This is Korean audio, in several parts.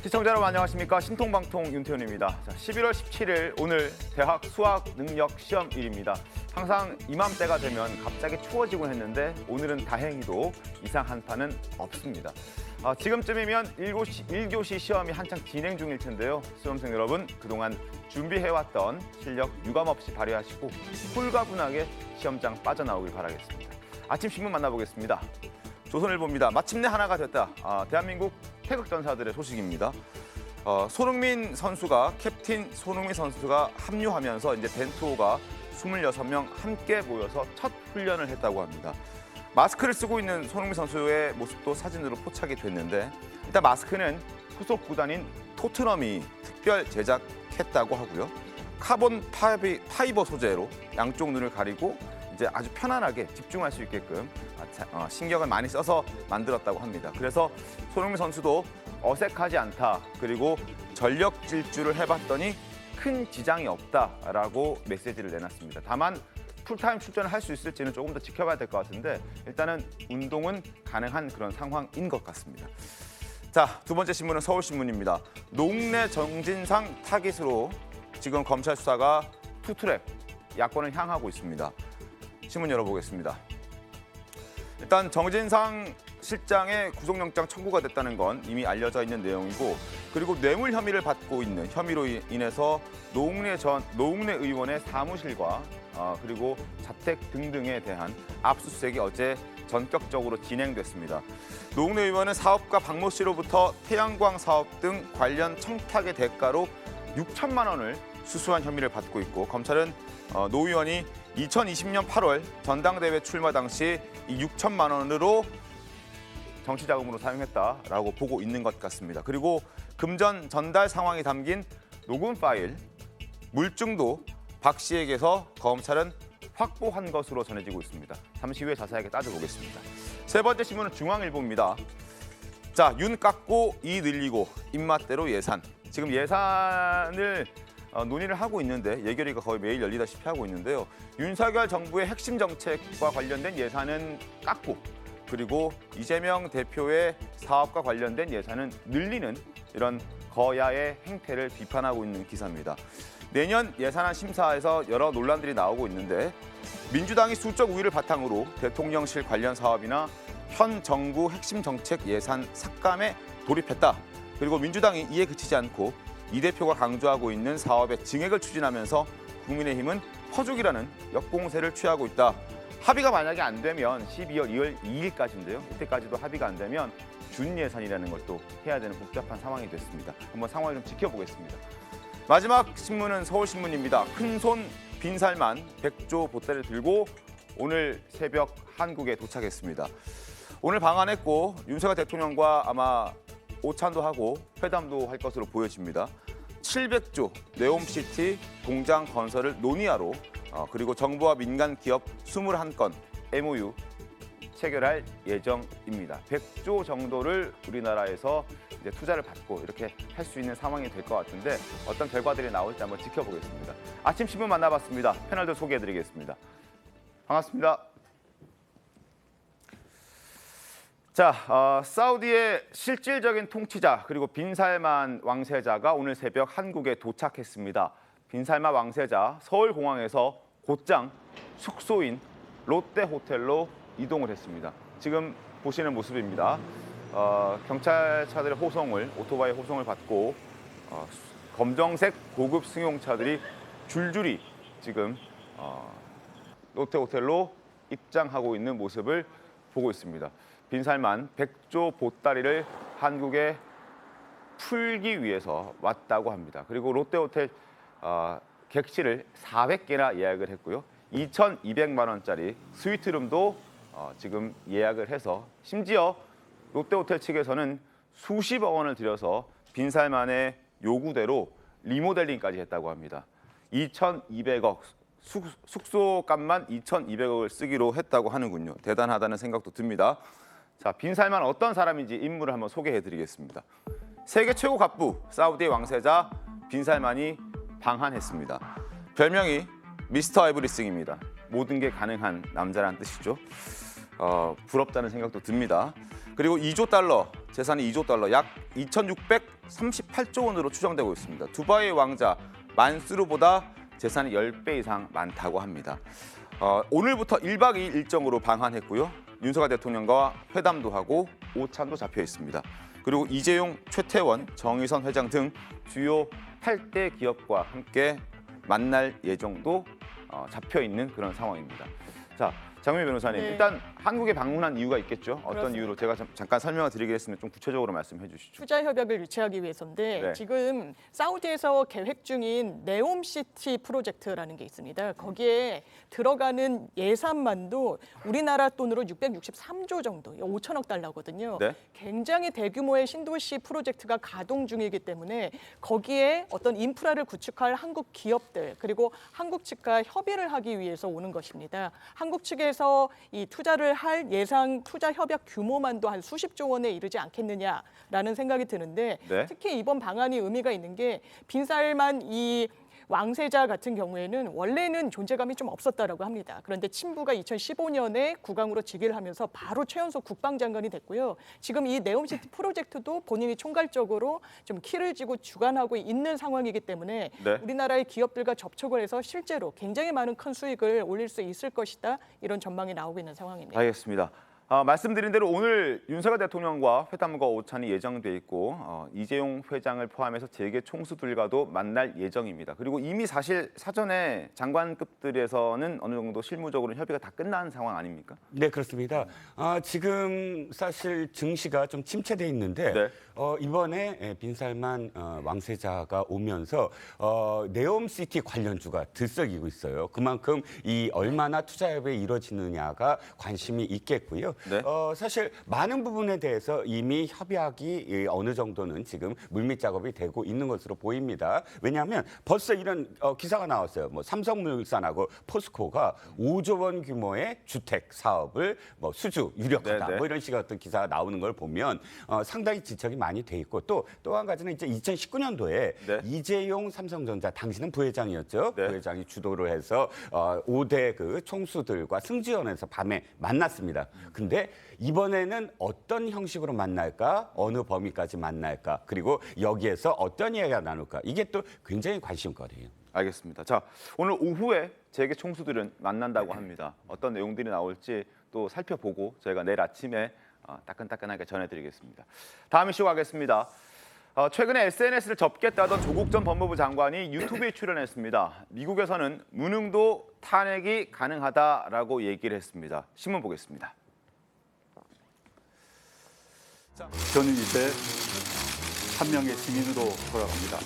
시청자 여러분 안녕하십니까. 신통방통 윤태훈입니다. 자, 11월 17일 오늘 대학 수학 능력 시험일입니다. 항상 이맘때가 되면 갑자기 추워지곤 했는데 오늘은 다행히도 이상 한파는 없습니다. 지금쯤이면 1교시 시험이 한창 진행 중일 텐데요. 수험생 여러분 그동안 준비해왔던 실력 유감없이 발휘하시고 홀가분하게 시험장 빠져나오길 바라겠습니다. 아침 신문 만나보겠습니다. 조선일보입니다. 마침내 하나가 됐다. 대한민국 태극전사들의 소식입니다. 손흥민 선수가 캡틴 손흥민 선수가 합류하면서 이제 벤투호가 26명 함께 모여서 첫 훈련을 했다고 합니다. 마스크를 쓰고 있는 손흥민 선수의 모습도 사진으로 포착이 됐는데 일단 마스크는 소속 구단인 토트넘이 특별 제작했다고 하고요. 카본 파이버 소재로 양쪽 눈을 가리고 이제 아주 편안하게 집중할 수 있게끔 신경을 많이 써서 만들었다고 합니다. 그래서 손흥민 선수도 어색하지 않다. 그리고 전력 질주를 해봤더니 큰 지장이 없다라고 메시지를 내놨습니다. 다만 풀타임 출전을 할 수 있을지는 조금 더 지켜봐야 될 것 같은데 일단은 운동은 가능한 그런 상황인 것 같습니다. 자, 두 번째 신문은 서울신문입니다. 노웅래 정진상 타깃으로 지금 검찰 수사가 투트랙 야권을 향하고 있습니다. 신문 열어보겠습니다. 일단 정진상 실장의 구속영장 청구가 됐다는 건 이미 알려져 있는 내용이고 그리고 뇌물 혐의를 받고 있는 혐의로 인해서 노웅래 의원의 사무실과 그리고 자택 등등에 대한 압수수색이 어제 전격적으로 진행됐습니다. 노웅래 의원은 사업가 박모 씨로부터 태양광 사업 등 관련 청탁의 대가로 6천만 원을 수수한 혐의를 받고 있고 검찰은 노 의원이 2020년 8월 전당대회 출마 당시 이 6천만 원으로 정치자금으로 사용했다라고 보고 있는 것 같습니다. 그리고 금전 전달 상황이 담긴 녹음 파일, 물증도 박 씨에게서 검찰은 확보한 것으로 전해지고 있습니다. 잠시 후에 자세하게 따져보겠습니다. 세 번째 신문은 중앙일보입니다. 자, 윤 깎고 이 늘리고 입맛대로 예산. 지금 예산을 논의를 하고 있는데 예결위가 거의 매일 열리다시피 하고 있는데요. 윤석열 정부의 핵심 정책과 관련된 예산은 깎고 그리고 이재명 대표의 사업과 관련된 예산은 늘리는 이런 거야의 행태를 비판하고 있는 기사입니다. 내년 예산안 심사에서 여러 논란들이 나오고 있는데 민주당이 수적 우위를 바탕으로 대통령실 관련 사업이나 현 정부 핵심 정책 예산 삭감에 돌입했다. 그리고 민주당이 이에 그치지 않고 이 대표가 강조하고 있는 사업의 증액을 추진하면서 국민의힘은 퍼주기라는 역공세를 취하고 있다. 합의가 만약에 안 되면 12월 2일까지인데요. 이때까지도 합의가 안 되면 준예산이라는 걸 또 해야 되는 복잡한 상황이 됐습니다. 한번 상황을 좀 지켜보겠습니다. 마지막 신문은 서울신문입니다. 큰손 빈살만 100조 보따리를 들고 오늘 새벽 한국에 도착했습니다. 오늘 방한했고 윤석열 대통령과 아마 오찬도 하고 회담도 할 것으로 보여집니다. 700조 네옴시티 공장 건설을 논의하러 그리고 정부와 민간 기업 21건 MOU 체결할 예정입니다. 100조 정도를 우리나라에서 이제 투자를 받고 이렇게 할 수 있는 상황이 될 것 같은데 어떤 결과들이 나올지 한번 지켜보겠습니다. 아침 신문 만나봤습니다. 패널들 소개해드리겠습니다. 반갑습니다. 자, 사우디의 실질적인 통치자 그리고 빈살만 왕세자가 오늘 새벽 한국에 도착했습니다. 빈살만 왕세자 서울공항에서 곧장 숙소인 롯데호텔로 이동을 했습니다. 지금 보시는 모습입니다. 경찰차들의 호송을 오토바이 호송을 받고 검정색 고급 승용차들이 줄줄이 지금 롯데호텔로 입장하고 있는 모습을 보고 있습니다. 빈살만 100조 보따리를 한국에 풀기 위해서 왔다고 합니다. 그리고 롯데호텔 객실을 400개나 예약을 했고요. 2,200만 원짜리 스위트룸도 지금 예약을 해서 심지어 롯데호텔 측에서는 수십억 원을 들여서 빈살만의 요구대로 리모델링까지 했다고 합니다. 2,200억, 숙소값만 2,200억을 쓰기로 했다고 하는군요. 대단하다는 생각도 듭니다. 자, 빈살만 어떤 사람인지 인물을 한번 소개해드리겠습니다. 세계 최고 갑부 사우디의 왕세자 빈살만이 방한했습니다. 별명이 미스터 에브리싱입니다. 모든 게 가능한 남자라는 뜻이죠. 부럽다는 생각도 듭니다. 그리고 2조 달러, 재산이 2조 달러, 약 2,638조 원으로 추정되고 있습니다. 두바이 왕자 만수르보다 재산이 10배 이상 많다고 합니다. 오늘부터 1박 2일 일정으로 방한했고요. 윤석열 대통령과 회담도 하고 오찬도 잡혀 있습니다. 그리고 이재용, 최태원, 정의선 회장 등 주요 8대 기업과 함께 만날 예정도 잡혀 있는 그런 상황입니다. 자, 장미 변호사님, 네. 일단 한국에 방문한 이유가 있겠죠? 어떤 그렇습니다. 이유로 제가 잠깐 설명을 드리겠습니다. 좀 구체적으로 말씀해 주시죠. 투자 협약을 유치하기 위해서인데 네. 지금 사우디에서 계획 중인 네옴시티 프로젝트라는 게 있습니다. 거기에 들어가는 예산만도 우리나라 돈으로 663조 정도, 5천억 달러거든요. 네. 굉장히 대규모의 신도시 프로젝트가 가동 중이기 때문에 거기에 어떤 인프라를 구축할 한국 기업들 그리고 한국 측과 협의를 하기 위해서 오는 것입니다. 한국 측에서 이 투자를 할 예상 투자 협약 규모만도 한 수십조 원에 이르지 않겠느냐라는 생각이 드는데 네. 특히 이번 방안이 의미가 있는 게 빈살만 이 왕세자 같은 경우에는 원래는 존재감이 좀 없었다라고 합니다. 그런데 친부가 2015년에 국왕으로 즉위를 하면서 바로 최연소 국방장관이 됐고요. 지금 이 네옴시티 프로젝트도 본인이 총괄적으로 좀 키를 쥐고 주관하고 있는 상황이기 때문에 네. 우리나라의 기업들과 접촉을 해서 실제로 굉장히 많은 큰 수익을 올릴 수 있을 것이다. 이런 전망이 나오고 있는 상황입니다. 알겠습니다. 말씀드린 대로 오늘 윤석열 대통령과 회담과 오찬이 예정돼 있고 이재용 회장을 포함해서 재계 총수들과도 만날 예정입니다. 그리고 이미 사실 사전에 장관급들에서는 어느 정도 실무적으로 협의가 다 끝난 상황 아닙니까? 네, 그렇습니다. 지금 사실 증시가 좀 침체돼 있는데 네. 이번에 빈살만 왕세자가 오면서 네옴시티 관련주가 들썩이고 있어요. 그만큼 이 얼마나 투자협이 이루어지느냐가 관심이 있겠고요. 네. 사실 많은 부분에 대해서 이미 협약이 어느 정도는 지금 물밑 작업이 되고 있는 것으로 보입니다. 왜냐하면 벌써 이런 기사가 나왔어요. 뭐 삼성물산하고 포스코가 5조 원 규모의 주택 사업을 뭐 수주 유력하다. 네, 네. 뭐 이런 식의 어떤 기사가 나오는 걸 보면 상당히 지적이 많이 돼 있고 또 한 가지는 이제 2019년도에 네. 이재용 삼성전자 당시는 부회장이었죠. 네. 부회장이 주도를 해서 5대 그 총수들과 승지원에서 밤에 만났습니다. 근데 이번에는 어떤 형식으로 만날까? 어느 범위까지 만날까? 그리고 여기에서 어떤 이야기가 나눌까? 이게 또 굉장히 관심거리예요. 알겠습니다. 자, 오늘 오후에 재계 총수들은 만난다고 합니다. 어떤 내용들이 나올지 또 살펴보고 저희가 내일 아침에 따끈따끈하게 전해드리겠습니다. 다음 이슈 가겠습니다. 최근에 SNS를 접겠다던 조국 전 법무부 장관이 유튜브에 출연했습니다. 미국에서는 무능도 탄핵이 가능하다라고 얘기를 했습니다. 신문 보겠습니다. 저는 이제 한 명의 증인으로 돌아갑니다.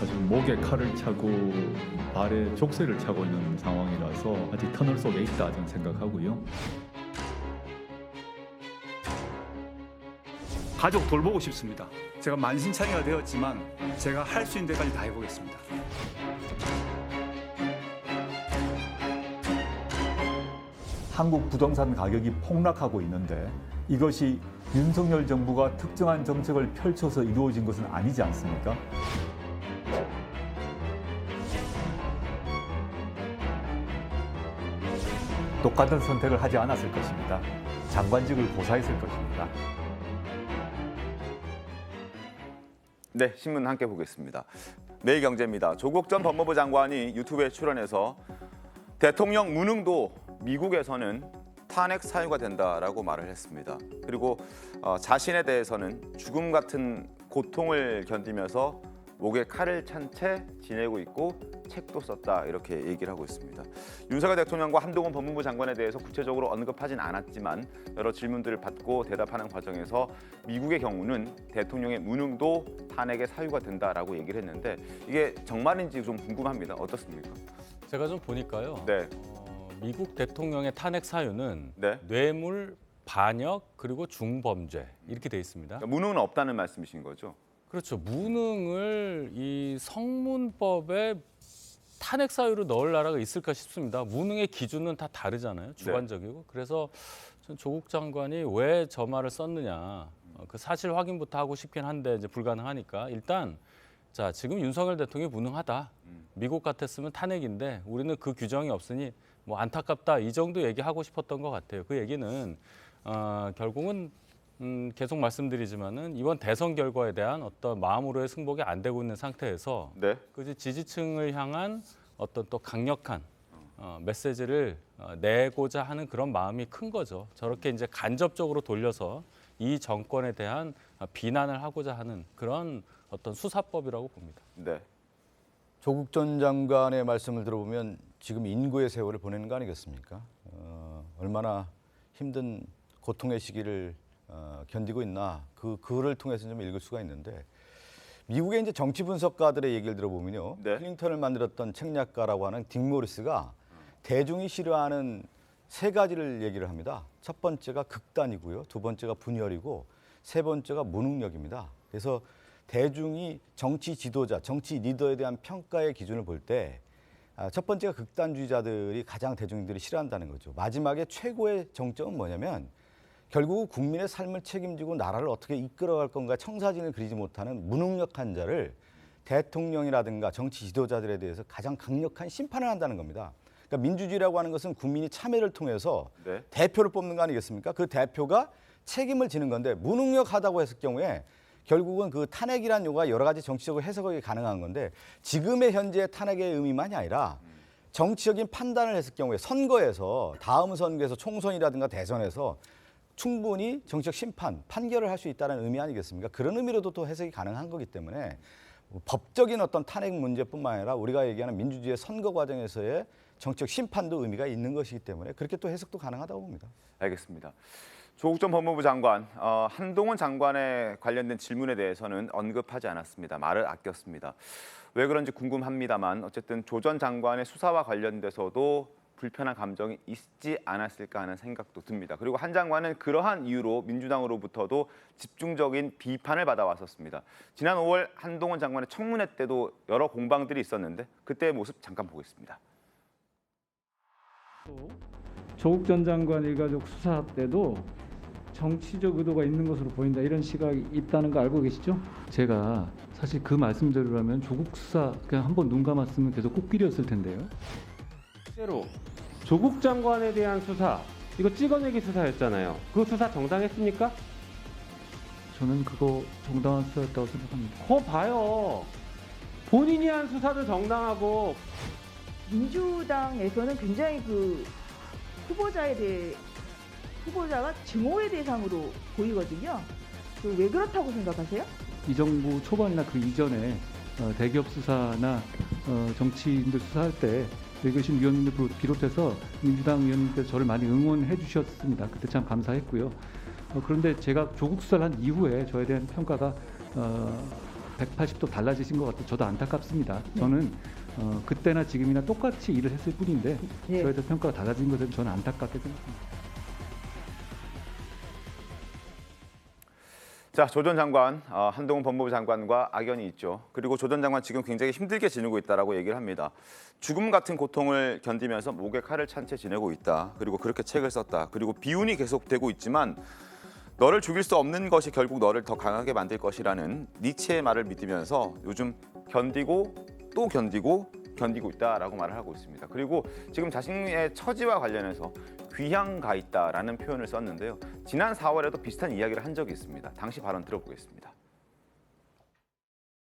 아직 목에 칼을 차고 발에 족쇄를 차고 있는 상황이라서 아직 터널 속에 있다 저는 생각하고요. 가족 돌보고 싶습니다. 제가 만신창이가 되었지만 제가 할 수 있는 데까지 다 해보겠습니다. 한국 부동산 가격이 폭락하고 있는데 이것이 윤석열 정부가 특정한 정책을 펼쳐서 이루어진 것은 아니지 않습니까? 똑같은 선택을 하지 않았을 것입니다. 장관직을 고사했을 것입니다. 네, 신문 함께 보겠습니다. 매일경제입니다. 조국 전 법무부 장관이 유튜브에 출연해서 대통령 무능도 미국에서는 탄핵 사유가 된다라고 말을 했습니다. 그리고 자신에 대해서는 죽음 같은 고통을 견디면서 목에 칼을 찬 채 지내고 있고 책도 썼다 이렇게 얘기를 하고 있습니다. 윤석열 대통령과 한동훈 법무부 장관에 대해서 구체적으로 언급하진 않았지만 여러 질문들을 받고 대답하는 과정에서 미국의 경우는 대통령의 무능도 탄핵의 사유가 된다라고 얘기를 했는데 이게 정말인지 좀 궁금합니다. 어떻습니까? 제가 좀 보니까요. 네. 미국 대통령의 탄핵 사유는 네. 뇌물, 반역 그리고 중범죄 이렇게 돼 있습니다. 그러니까 무능은 없다는 말씀이신 거죠? 그렇죠. 무능을 이 성문법에 탄핵 사유로 넣을 나라가 있을까 싶습니다. 무능의 기준은 다 다르잖아요. 주관적이고. 그래서 전 조국 장관이 왜 저 말을 썼느냐. 그 사실 확인부터 하고 싶긴 한데 이제 불가능하니까 일단 자, 지금 윤석열 대통령이 무능하다. 미국 같았으면 탄핵인데 우리는 그 규정이 없으니 뭐 안타깝다. 이 정도 얘기하고 싶었던 것 같아요. 그 얘기는 결국은 계속 말씀드리지만은 이번 대선 결과에 대한 어떤 마음으로의 승복이 안 되고 있는 상태에서 네. 그 지지층을 향한 어떤 또 강력한 메시지를 내고자 하는 그런 마음이 큰 거죠. 저렇게 이제 간접적으로 돌려서 이 정권에 대한 비난을 하고자 하는 그런 어떤 수사법이라고 봅니다. 네. 조국 전 장관의 말씀을 들어보면 지금 인고의 세월을 보내는 거 아니겠습니까? 얼마나 힘든 고통의 시기를 견디고 있나 그를 통해서 좀 읽을 수가 있는데 미국의 이제 정치 분석가들의 얘기를 들어보면요, 네. 클린턴을 만들었던 책략가라고 하는 딕 모리스가 대중이 싫어하는 세 가지를 얘기를 합니다. 첫 번째가 극단이고요, 두 번째가 분열이고, 세 번째가 무능력입니다. 그래서 대중이 정치 지도자, 정치 리더에 대한 평가의 기준을 볼 때 첫 번째가 극단주의자들이 가장 대중들이 싫어한다는 거죠. 마지막에 최고의 정점은 뭐냐면 결국 국민의 삶을 책임지고 나라를 어떻게 이끌어갈 건가 청사진을 그리지 못하는 무능력한 자를 대통령이라든가 정치 지도자들에 대해서 가장 강력한 심판을 한다는 겁니다. 그러니까 민주주의라고 하는 것은 국민이 참여를 통해서 네. 대표를 뽑는 거 아니겠습니까? 그 대표가 책임을 지는 건데 무능력하다고 했을 경우에 결국은 그 탄핵이란 요구가 여러 가지 정치적으로 해석이 가능한 건데 지금의 현재의 탄핵의 의미만이 아니라 정치적인 판단을 했을 경우에 선거에서 다음 선거에서 총선이라든가 대선에서 충분히 정치적 심판, 판결을 할 수 있다는 의미 아니겠습니까? 그런 의미로도 또 해석이 가능한 거기 때문에 법적인 어떤 탄핵 문제뿐만 아니라 우리가 얘기하는 민주주의의 선거 과정에서의 정치적 심판도 의미가 있는 것이기 때문에 그렇게 또 해석도 가능하다고 봅니다. 알겠습니다. 조국 전 법무부 장관, 한동훈 장관에 관련된 질문에 대해서는 언급하지 않았습니다. 말을 아꼈습니다. 왜 그런지 궁금합니다만 어쨌든 조 전 장관의 수사와 관련돼서도 불편한 감정이 있지 않았을까 하는 생각도 듭니다. 그리고 한 장관은 그러한 이유로 민주당으로부터도 집중적인 비판을 받아왔었습니다. 지난 5월 한동훈 장관의 청문회 때도 여러 공방들이 있었는데 그때의 모습 잠깐 보겠습니다. 조국 전 장관 일가족 수사 때도 정치적 의도가 있는 것으로 보인다 이런 시각이 있다는 거 알고 계시죠? 제가 사실 그 말씀대로라면 조국 수사 그냥 한번 눈 감았으면 계속 꽃길이었을 텐데요. 실제로 조국 장관에 대한 수사 이거 찍어내기 수사였잖아요. 그 수사 정당했습니까? 저는 그거 정당한 수사였다고 생각합니다. 거 봐요. 본인이 한 수사도 정당하고 민주당에서는 굉장히 그 후보자가 증오의 대상으로 보이거든요. 왜 그렇다고 생각하세요? 이 정부 초반이나 그 이전에 대기업 수사나 정치인들 수사할 때 외교심 위원님들 비롯해서 민주당 의원님께서 저를 많이 응원해 주셨습니다. 그때 참 감사했고요. 그런데 제가 조국 수사를 한 이후에 저에 대한 평가가 180도 달라지신 것 같아요. 저도 안타깝습니다. 저는 그때나 지금이나 똑같이 일을 했을 뿐인데 네. 저에 대한 평가가 달라진 것은 저는 안타깝게 생각합니다. 자, 조 전 장관, 한동훈 법무부 장관과 악연이 있죠. 그리고 조 전 장관 지금 굉장히 힘들게 지내고 있다라고 얘기를 합니다. 죽음 같은 고통을 견디면서 목에 칼을 찬 채 지내고 있다. 그리고 그렇게 책을 썼다. 그리고 비운이 계속되고 있지만 너를 죽일 수 없는 것이 결국 너를 더 강하게 만들 것이라는 니체의 말을 믿으면서 요즘 견디고 또 견디고 있다라고 말을 하고 있습니다. 그리고 지금 자신의 처지와 관련해서 귀향 가 있다라는 표현을 썼는데요. 지난 4월에도 비슷한 이야기를 한 적이 있습니다. 당시 발언 들어보겠습니다.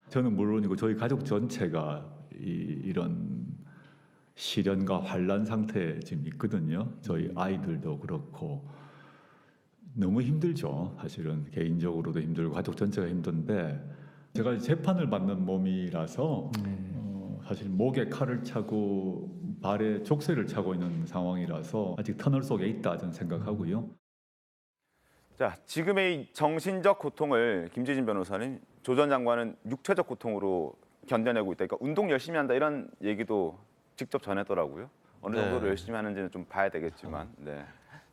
저는 물론이고 저희 가족 전체가 이런 시련과 환란 상태에 지금 있거든요. 저희 아이들도 그렇고 너무 힘들죠. 사실은 개인적으로도 힘들고 가족 전체가 힘든데 제가 재판을 받는 몸이라서 사실 목에 칼을 차고 발에 족쇄를 차고 있는 상황이라서 아직 터널 속에 있다 저는 생각하고요. 자, 지금의 정신적 고통을 김재진 변호사는 조 전 장관은 육체적 고통으로 견뎌내고 있다. 그러니까 운동 열심히 한다 이런 얘기도 직접 전했더라고요. 어느 정도로 열심히 하는지는 좀 봐야 되겠지만. 네.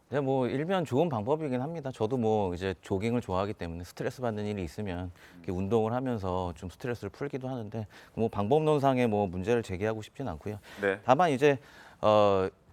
네, 뭐 일면 좋은 방법이긴 합니다. 저도 뭐 이제 조깅을 좋아하기 때문에 스트레스 받는 일이 있으면 이렇게 운동을 하면서 좀 스트레스를 풀기도 하는데 뭐 방법론상의 뭐 문제를 제기하고 싶진 않고요. 네. 다만 이제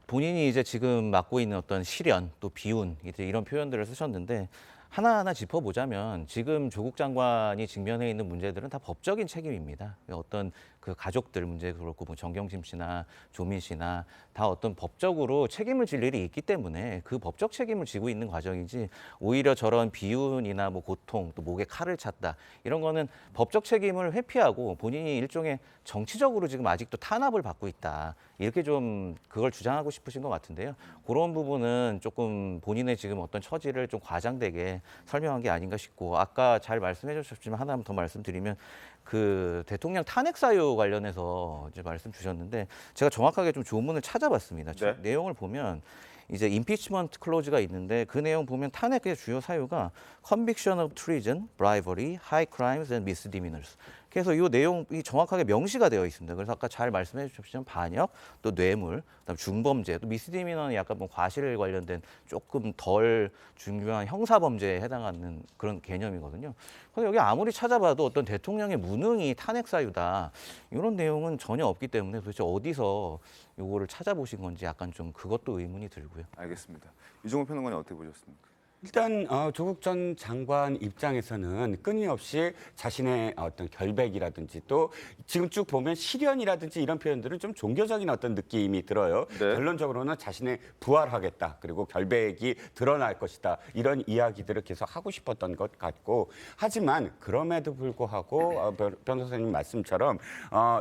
본인이 이제 지금 맡고 있는 어떤 시련 또 비운 이제 이런 표현들을 쓰셨는데 하나하나 짚어보자면 지금 조국 장관이 직면해 있는 문제들은 다 법적인 책임입니다. 어떤 그 가족들 문제도 그렇고 뭐 정경심 씨나 조민 씨나 다 어떤 법적으로 책임을 질 일이 있기 때문에 그 법적 책임을 지고 있는 과정이지 오히려 저런 비윤이나 뭐 고통 또 목에 칼을 찼다 이런 거는 법적 책임을 회피하고 본인이 일종의 정치적으로 지금 아직도 탄압을 받고 있다 이렇게 좀 그걸 주장하고 싶으신 것 같은데요. 그런 부분은 조금 본인의 지금 어떤 처지를 좀 과장되게 설명한 게 아닌가 싶고 아까 잘 말씀해 주셨지만 하나 더 말씀드리면 그 대통령 탄핵 사유 관련해서 이제 말씀 주셨는데 제가 정확하게 좀 조문을 찾아봤습니다. 네. 내용을 보면 이제 임피치먼트 클로즈가 있는데 그 내용 보면 탄핵의 주요 사유가 conviction of treason, bribery, high crimes and misdemeanors. 그래서 이 내용이 정확하게 명시가 되어 있습니다. 그래서 아까 잘 말씀해 주셨지만 반역, 또 뇌물, 그다음 중범죄, 또 미스디미너는 약간 뭐 과실 관련된 조금 덜 중요한 형사 범죄에 해당하는 그런 개념이거든요. 그래서 여기 아무리 찾아봐도 어떤 대통령의 무능이 탄핵 사유다 이런 내용은 전혀 없기 때문에 도대체 어디서 요거를 찾아보신 건지 약간 좀 그것도 의문이 들고요. 알겠습니다. 유종훈 평론가님 어떻게 보셨습니까? 일단 조국 전 장관 입장에서는 끊임없이 자신의 어떤 결백이라든지 또 지금 쭉 보면 실연이라든지 이런 표현들은 좀 종교적인 어떤 느낌이 들어요. 네. 결론적으로는 자신의 부활하겠다 그리고 결백이 드러날 것이다 이런 이야기들을 계속 하고 싶었던 것 같고 하지만 그럼에도 불구하고 변호사님 말씀처럼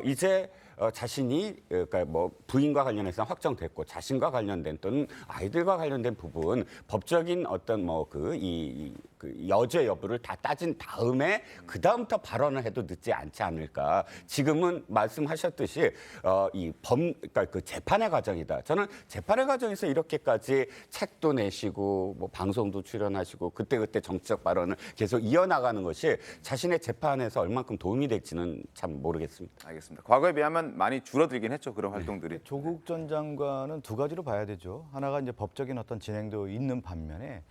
이제 자신이 그러니까 뭐 부인과 관련해서 확정됐고 자신과 관련된 또는 아이들과 관련된 부분 법적인 어떤 뭐 그 여죄 여부를 다 따진 다음에 그 다음부터 발언을 해도 늦지 않지 않을까. 지금은 말씀하셨듯이 그러니까 그 재판의 과정이다. 저는 재판의 과정에서 이렇게까지 책도 내시고 뭐 방송도 출연하시고 그때 정치적 발언을 계속 이어나가는 것이 자신의 재판에서 얼만큼 도움이 될지는 참 모르겠습니다. 알겠습니다. 과거에 비하면 많이 줄어들긴 했죠. 그런 활동들이. 조국 전 장관은 두 가지로 봐야 되죠. 하나가 이제 법적인 어떤 진행도 있는 반면에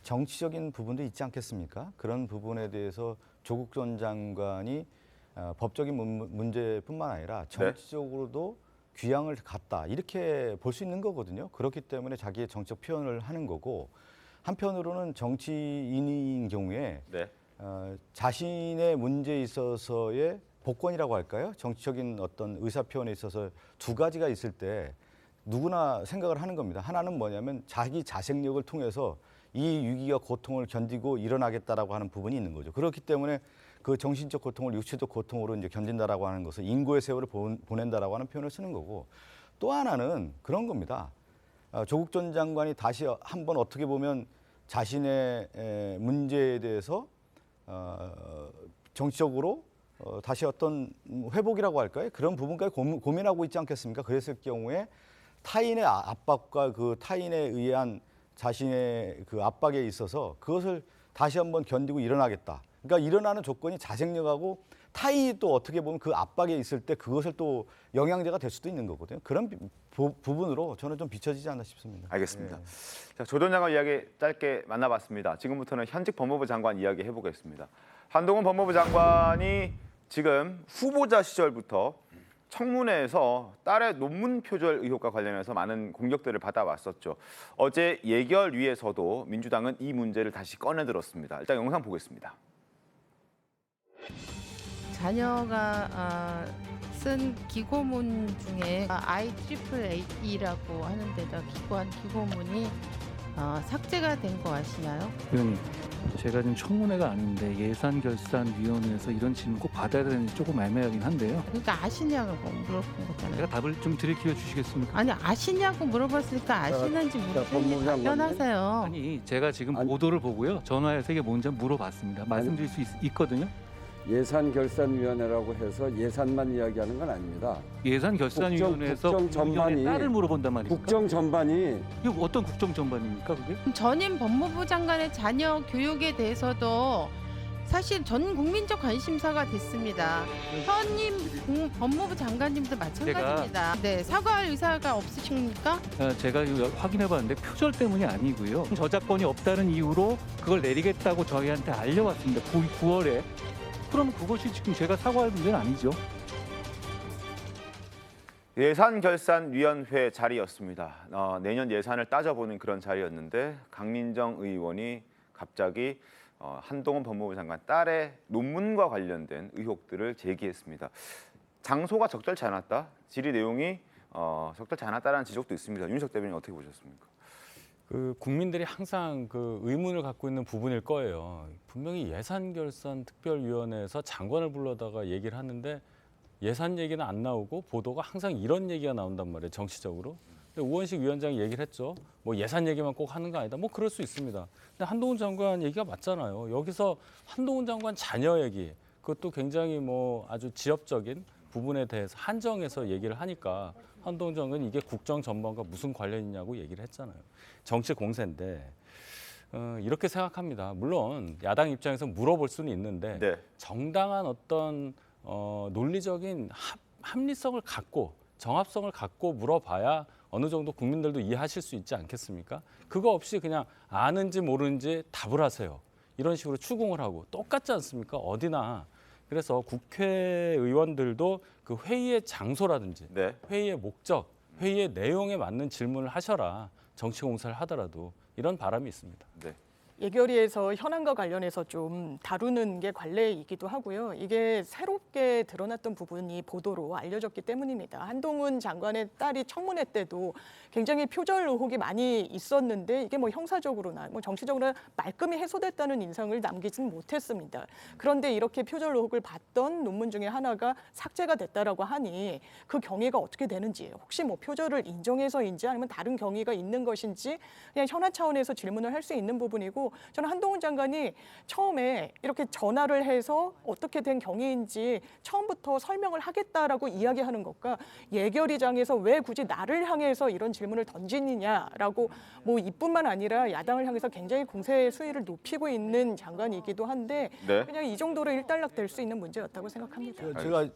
정치적인 부분도 있지 않겠습니까? 그런 부분에 대해서 조국 전 장관이 법적인 문제뿐만 아니라 정치적으로도 귀향을 갔다 이렇게 볼 수 있는 거거든요. 그렇기 때문에 자기의 정치적 표현을 하는 거고 한편으로는 정치인인 경우에 자신의 문제에 있어서의 복권이라고 할까요? 정치적인 어떤 의사 표현에 있어서 두 가지가 있을 때 누구나 생각을 하는 겁니다. 하나는 뭐냐면 자기 자생력을 통해서 이 위기와 고통을 견디고 일어나겠다라고 하는 부분이 있는 거죠. 그렇기 때문에 그 정신적 고통을 육체적 고통으로 이제 견딘다라고 하는 것은 인고의 세월을 보낸다라고 하는 표현을 쓰는 거고 또 하나는 그런 겁니다. 조국 전 장관이 다시 한번 어떻게 보면 자신의 문제에 대해서 정치적으로 다시 어떤 회복이라고 할까요? 그런 부분까지 고민하고 있지 않겠습니까? 그랬을 경우에 타인의 압박과 그 타인에 의한 자신의 그 압박에 있어서 그것을 다시 한번 견디고 일어나겠다. 그러니까 일어나는 조건이 자생력하고 타인이 또 어떻게 보면 그 압박에 있을 때 그것을 또 영향제가 될 수도 있는 거거든요. 그런 부분으로 저는 좀 비춰지지 않나 싶습니다. 알겠습니다. 자, 조 전 장관 이야기 짧게 만나봤습니다. 지금부터는 현직 법무부 장관 이야기 해보겠습니다. 한동훈 법무부 장관이 지금 후보자 시절부터 청문회에서 딸의 논문 표절 의혹과 관련해서 많은 공격들을 받아왔었죠. 어제 예결위에서도 민주당은 이 문제를 다시 꺼내들었습니다. 일단 영상 보겠습니다. 자녀가 쓴 기고문 중에 IEEE라고 하는 데다 기고한 기고문이 삭제가 된 거 아시나요? 의원님, 제가 지금 청문회가 아닌데 예산결산위원회에서 이런 질문 꼭 받아야 되는지 조금 애매하긴 한데요. 그러니까 아시냐고 물어본 거잖아요. 제가 답을 좀 드릴 기회 주시겠습니까? 아니 아시냐고 물어봤으니까 아시는지 모르는지 답변하세요. 아니 제가 지금 보도를 보고요. 전화해서 이게 뭔지 물어봤습니다. 말씀드릴 수 있거든요. 예산결산위원회라고 해서 예산만 이야기하는 건 아닙니다. 예산결산위원회에서 국정 전반이 딸을 물어본단 말입니까? 국정 전반이 이거 어떤 국정 전반입니까 그게? 전임 법무부 장관의 자녀 교육에 대해서도 사실 전 국민적 관심사가 됐습니다. 현임 법무부 장관님도 마찬가지입니다. 네, 사과할 의사가 없으십니까? 제가 확인해봤는데 표절 때문이 아니고요. 저작권이 없다는 이유로 그걸 내리겠다고 저희한테 알려왔습니다. 9월에. 그럼 그것이 지금 제가 사과할 문제는 아니죠. 예산결산위원회 자리였습니다. 내년 예산을 따져보는 그런 자리였는데 강민정 의원이 갑자기 한동훈 법무부 장관 딸의 논문과 관련된 의혹들을 제기했습니다. 장소가 적절치 않았다, 질의 내용이 적절치 않았다라는 지적도 있습니다. 윤석 대변인 어떻게 보셨습니까? 그 국민들이 항상 그 의문을 갖고 있는 부분일 거예요. 분명히 예산결산특별위원회에서 장관을 불러다가 얘기를 하는데 예산 얘기는 안 나오고 보도가 항상 이런 얘기가 나온단 말이에요, 정치적으로. 근데 우원식 위원장이 얘기를 했죠. 뭐 예산 얘기만 꼭 하는 거 아니다. 뭐 그럴 수 있습니다. 근데 한동훈 장관 얘기가 맞잖아요. 여기서 한동훈 장관 자녀 얘기, 그것도 굉장히 뭐 아주 지엽적인 부분에 대해서 한정해서 얘기를 하니까 한동훈 장관이 이게 국정 전반과 무슨 관련이 있냐고 얘기를 했잖아요. 정치 공세인데 이렇게 생각합니다. 물론 야당 입장에서 물어볼 수는 있는데 네. 정당한 어떤 논리적인 합리성을 갖고 정합성을 갖고 물어봐야 어느 정도 국민들도 이해하실 수 있지 않겠습니까? 그거 없이 그냥 아는지 모르는지 답을 하세요. 이런 식으로 추궁을 하고 똑같지 않습니까? 어디나. 그래서 국회의원들도 그 회의의 장소라든지 네. 회의의 목적, 회의의 내용에 맞는 질문을 하셔라. 정치 공세를 하더라도 이런 바람이 있습니다. 네. 예결위에서 현안과 관련해서 좀 다루는 게 관례이기도 하고요. 이게 새롭게 드러났던 부분이 보도로 알려졌기 때문입니다. 한동훈 장관의 딸이 청문회 때도 굉장히 표절 의혹이 많이 있었는데 이게 뭐 형사적으로나 뭐 정치적으로 말끔히 해소됐다는 인상을 남기진 못했습니다. 그런데 이렇게 표절 의혹을 받던 논문 중에 하나가 삭제가 됐다라고 하니 그 경위가 어떻게 되는지, 혹시 뭐 표절을 인정해서인지 아니면 다른 경위가 있는 것인지 그냥 현안 차원에서 질문을 할 수 있는 부분이고, 저는 한동훈 장관이 처음에 이렇게 전화를 해서 어떻게 된 경위인지 처음부터 설명을 하겠다라고 이야기하는 것과 예결위장에서 왜 굳이 나를 향해서 이런 질문을 던지느냐라고, 뭐 이뿐만 아니라 야당을 향해서 굉장히 공세 수위를 높이고 있는 장관이기도 한데 네. 그냥 이 정도로 일단락될 수 있는 문제였다고 생각합니다. 제가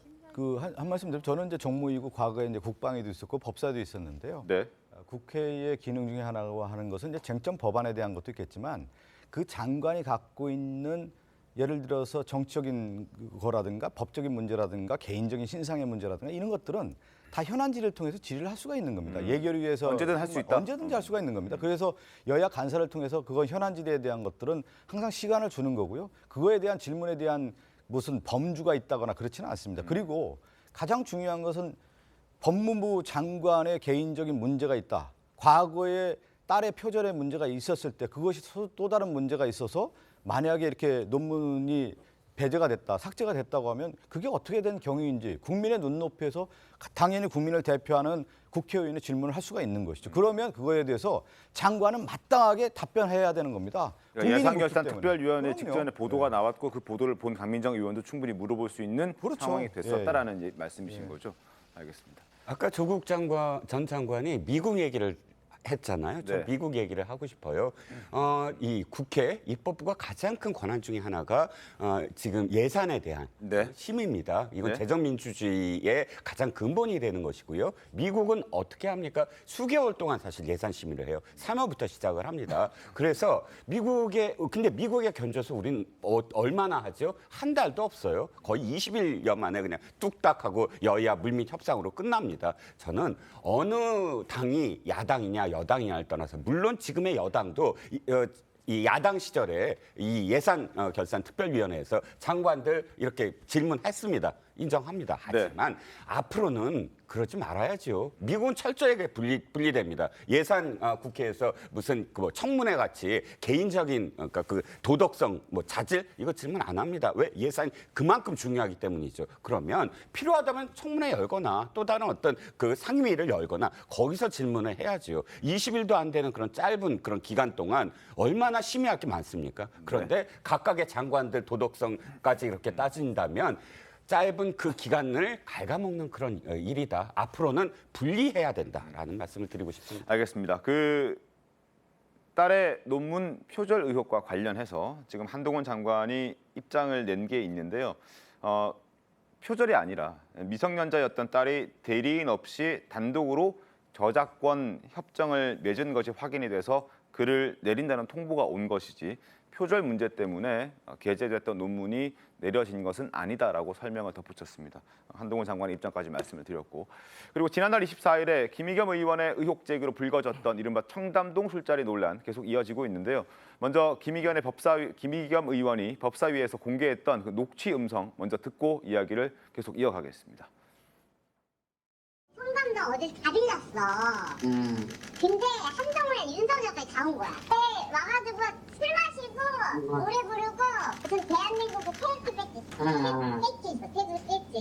한 말씀 드리면, 저는 이제 정무위고 과거에 이제 국방위도 있었고 법사도 있었는데요. 네. 국회의 기능 중에 하나가 하는 것은 이제 쟁점 법안에 대한 것도 있겠지만 그 장관이 갖고 있는 예를 들어서 정치적인 거라든가 법적인 문제라든가 개인적인 신상의 문제라든가 이런 것들은 다 현안 질의를 통해서 질의를 할 수가 있는 겁니다. 예결위에서 언제든 할 수 있다. 언제든지 할 수가 있는 겁니다. 그래서 여야 간사를 통해서 그거 현안 질의에 대한 것들은 항상 시간을 주는 거고요. 그거에 대한 질문에 대한 무슨 범주가 있다거나 그렇지는 않습니다. 그리고 가장 중요한 것은 법무부 장관의 개인적인 문제가 있다. 과거에 딸의 표절의 문제가 있었을 때 그것이 또 다른 문제가 있어서 만약에 이렇게 논문이 배제가 됐다, 삭제가 됐다고 하면 그게 어떻게 된 경위인지 국민의 눈높이에서 당연히 국민을 대표하는 국회의원의 질문을 할 수가 있는 것이죠. 그러면 그거에 대해서 장관은 마땅하게 답변해야 되는 겁니다. 그러니까 예산결산 때문에. 특별위원회 그럼요. 직전에 보도가 나왔고 그 보도를 본 강민정 의원도 충분히 물어볼 수 있는 그렇죠. 상황이 됐었다라는 말씀이신 거죠. 알겠습니다. 아까 조국 전 장관이 미국 얘기를 했잖아요. 저 네. 미국 얘기를 하고 싶어요. 이 국회 입법부가 가장 큰 권한 중에 하나가 지금 예산에 대한 심의입니다. 이건 네. 재정민주주의의 가장 근본이 되는 것이고요. 미국은 어떻게 합니까? 수개월 동안 사실 예산 심의를 해요. 3월부터 시작을 합니다. 그래서 근데 미국에 견줘서 우리는 얼마나 하죠? 한 달도 없어요. 거의 20일여 만에 그냥 뚝딱 하고 여야 물밑 협상으로 끝납니다. 저는 어느 당이 야당이냐 여당이냐를 떠나서, 물론 지금의 여당도 이 야당 시절에 이 예산 결산 특별위원회에서 장관들 이렇게 질문했습니다. 인정합니다. 하지만 앞으로는 그러지 말아야죠. 미국은 철저하게 분리됩니다. 예산 국회에서 무슨 뭐 청문회 같이 개인적인 그러니까 그 도덕성 뭐 자질 이거 질문 안 합니다. 왜? 예산이 그만큼 중요하기 때문이죠. 그러면 필요하다면 청문회 열거나 또 다른 어떤 그 상임위를 열거나 거기서 질문을 해야죠. 20일도 안 되는 그런 짧은 그런 기간 동안 얼마나 심의할 게 많습니까? 그런데 각각의 장관들 도덕성까지 이렇게 따진다면 짧은 그 기간을 갉아먹는 그런 일이다. 앞으로는 분리해야 된다라는 말씀을 드리고 싶습니다. 알겠습니다. 그 딸의 논문 표절 의혹과 관련해서 지금 한동훈 장관이 입장을 낸 게 있는데요. 표절이 아니라 미성년자였던 딸이 대리인 없이 단독으로 저작권 협정을 맺은 것이 확인이 돼서 글을 내린다는 통보가 온 것이지 표절 문제 때문에 게재됐던 논문이 내려진 것은 아니다라고 설명을 덧붙였습니다. 한동훈 장관의 입장까지 말씀을 드렸고, 그리고 지난달 24일에 김의겸 의원의 의혹 제기로 불거졌던 이른바 청담동 술자리 논란 계속 이어지고 있는데요. 먼저 김의겸 의원이 법사위에서 공개했던 그 녹취 음성 먼저 듣고 이야기를 계속 이어가겠습니다. 청담동 어딜 다 빌렸어. 근데 한동훈이랑 윤석열까지 다 온 거야. 와가지고 술 마시고 노래 부르고 무슨 대한민국의 테이프 뺐지 있어. 테이프 뺐지.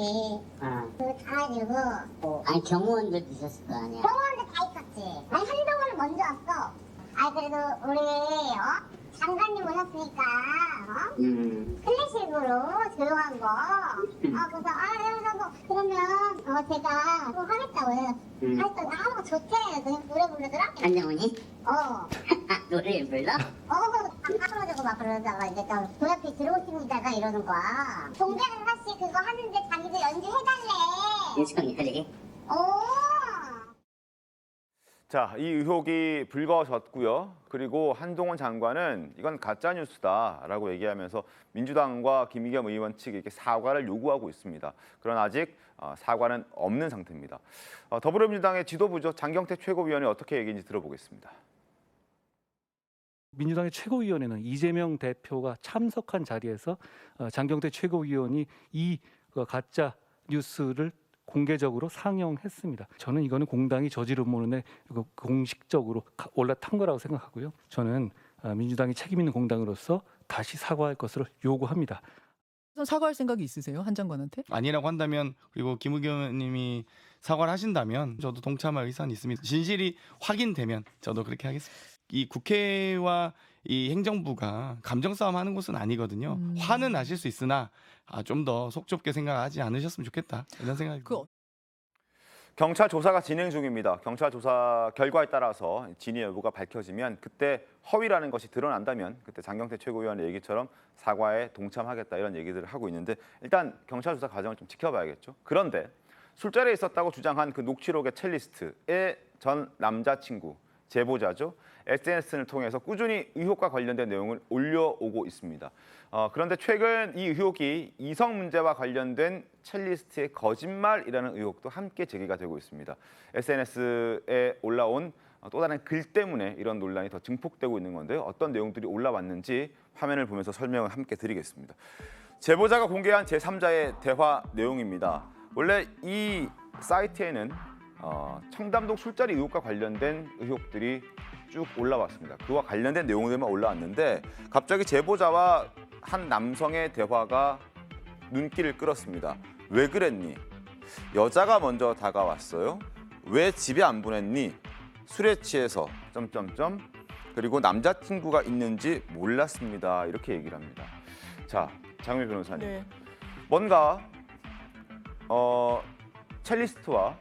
그거 가가지고. 아니 경호원들도 있었을 거 아니야. 경호원들 다 있었지. 아니 한동훈은 먼저 왔어. 아니 그래도 우리 장관님 오셨으니까 클래식으로 조용한 거. 그래서 그래서 뭐 그러면 제가 뭐 하겠다고 해서 하여튼 아무거 좋대. 그냥 노래 부르더라. 한정훈이? 노래를 불러? 떨어지고 막 그러다가 이제 또 도약이 들어오십니다가 이러는 거야. 동백은 사실 그거 하는데 자기도 연주해달래. 윤석열이? 자, 이 의혹이 불거졌고요. 그리고 한동훈 장관은 이건 가짜 뉴스다라고 얘기하면서 민주당과 김의겸 의원 측에게 사과를 요구하고 있습니다. 그러나 아직 사과는 없는 상태입니다. 더불어민주당의 지도부죠. 장경태 최고위원이 어떻게 얘기인지 들어보겠습니다. 민주당의 최고위원회는 이재명 대표가 참석한 자리에서 장경태 최고위원이 이 가짜 뉴스를 공개적으로 상영했습니다. 저는 이거는 공당이 저지른 모는에 공식적으로 올라탄 거라고 생각하고요. 저는 민주당이 책임 있는 공당으로서 다시 사과할 것으로 요구합니다. 사과할 생각이 있으세요? 한 장관한테? 아니라고 한다면, 그리고 김의겸 의원님이 사과를 하신다면 저도 동참할 의사는 있습니다. 진실이 확인되면 저도 그렇게 하겠습니다. 이 국회와 이 행정부가 감정 싸움하는 곳은 아니거든요. 화는 나실 수 있으나 좀 더 속 좁게 생각하지 않으셨으면 좋겠다, 이런 생각이 듭니다. 경찰 조사가 진행 중입니다. 경찰 조사 결과에 따라서 진위 여부가 밝혀지면 그때 허위라는 것이 드러난다면 그때 장경태 최고위원의 얘기처럼 사과에 동참하겠다, 이런 얘기들을 하고 있는데, 일단 경찰 조사 과정을 좀 지켜봐야겠죠. 그런데 술자리에 있었다고 주장한 그 녹취록의 첼리스트의 전 남자친구, 제보자죠. SNS를 통해서 꾸준히 의혹과 관련된 내용을 올려오고 있습니다. 그런데 최근 이 의혹이 이성 문제와 관련된 첼리스트의 거짓말이라는 의혹도 함께 제기가 되고 있습니다. SNS에 올라온 또 다른 글 때문에 이런 논란이 더 증폭되고 있는 건데요. 어떤 내용들이 올라왔는지 화면을 보면서 설명을 함께 드리겠습니다. 제보자가 공개한 제3자의 대화 내용입니다. 원래 이 사이트에는 청담동 술자리 의혹과 관련된 의혹들이 쭉 올라왔습니다. 그와 관련된 내용들만 올라왔는데 갑자기 제보자와 한 남성의 대화가 눈길을 끌었습니다. 왜 그랬니? 여자가 먼저 다가왔어요. 왜 집에 안 보냈니? 술에 취해서 그리고 남자친구가 있는지 몰랐습니다. 이렇게 얘기를 합니다. 자, 장미 변호사님. 네. 뭔가 첼리스트와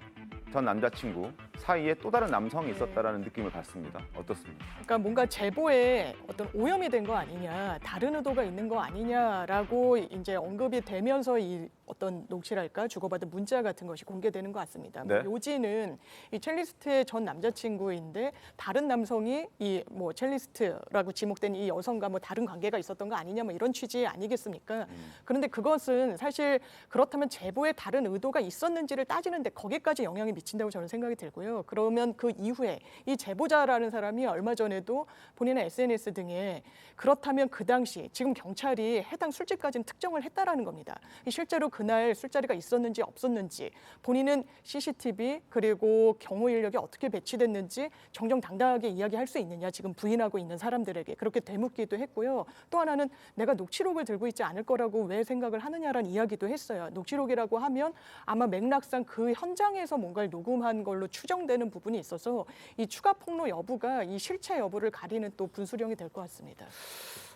전 남자친구 사이에 또 다른 남성이 있었다라는 느낌을 받습니다. 어떻습니까? 그러니까 뭔가 제보에 어떤 오염이 된 거 아니냐, 다른 의도가 있는 거 아니냐라고 이제 언급이 되면서 이 어떤 녹취랄까 주고받은 문자 같은 것이 공개되는 것 같습니다. 네. 요지는 이 첼리스트의 전 남자친구인데 다른 남성이 이 뭐 첼리스트라고 지목된 이 여성과 뭐 다른 관계가 있었던 거 아니냐, 뭐 이런 취지 아니겠습니까? 그런데 그것은 사실 그렇다면 제보에 다른 의도가 있었는지를 따지는데 거기까지 영향이 미친다고 저는 생각이 들고요. 그러면 그 이후에 이 제보자라는 사람이 얼마 전에도 본인의 SNS 등에 그렇다면 그 당시 지금 경찰이 해당 술집까지는 특정을 했다라는 겁니다. 실제로 그날 술자리가 있었는지 없었는지 본인은 CCTV 그리고 경호 인력이 어떻게 배치됐는지 정정당당하게 이야기할 수 있느냐, 지금 부인하고 있는 사람들에게 그렇게 되묻기도 했고요. 또 하나는 내가 녹취록을 들고 있지 않을 거라고 왜 생각을 하느냐라는 이야기도 했어요. 녹취록이라고 하면 아마 맥락상 그 현장에서 뭔가를 녹음한 걸로 추정되는 부분이 있어서 이 추가 폭로 여부가 이 실체 여부를 가리는 또 분수령이 될 것 같습니다.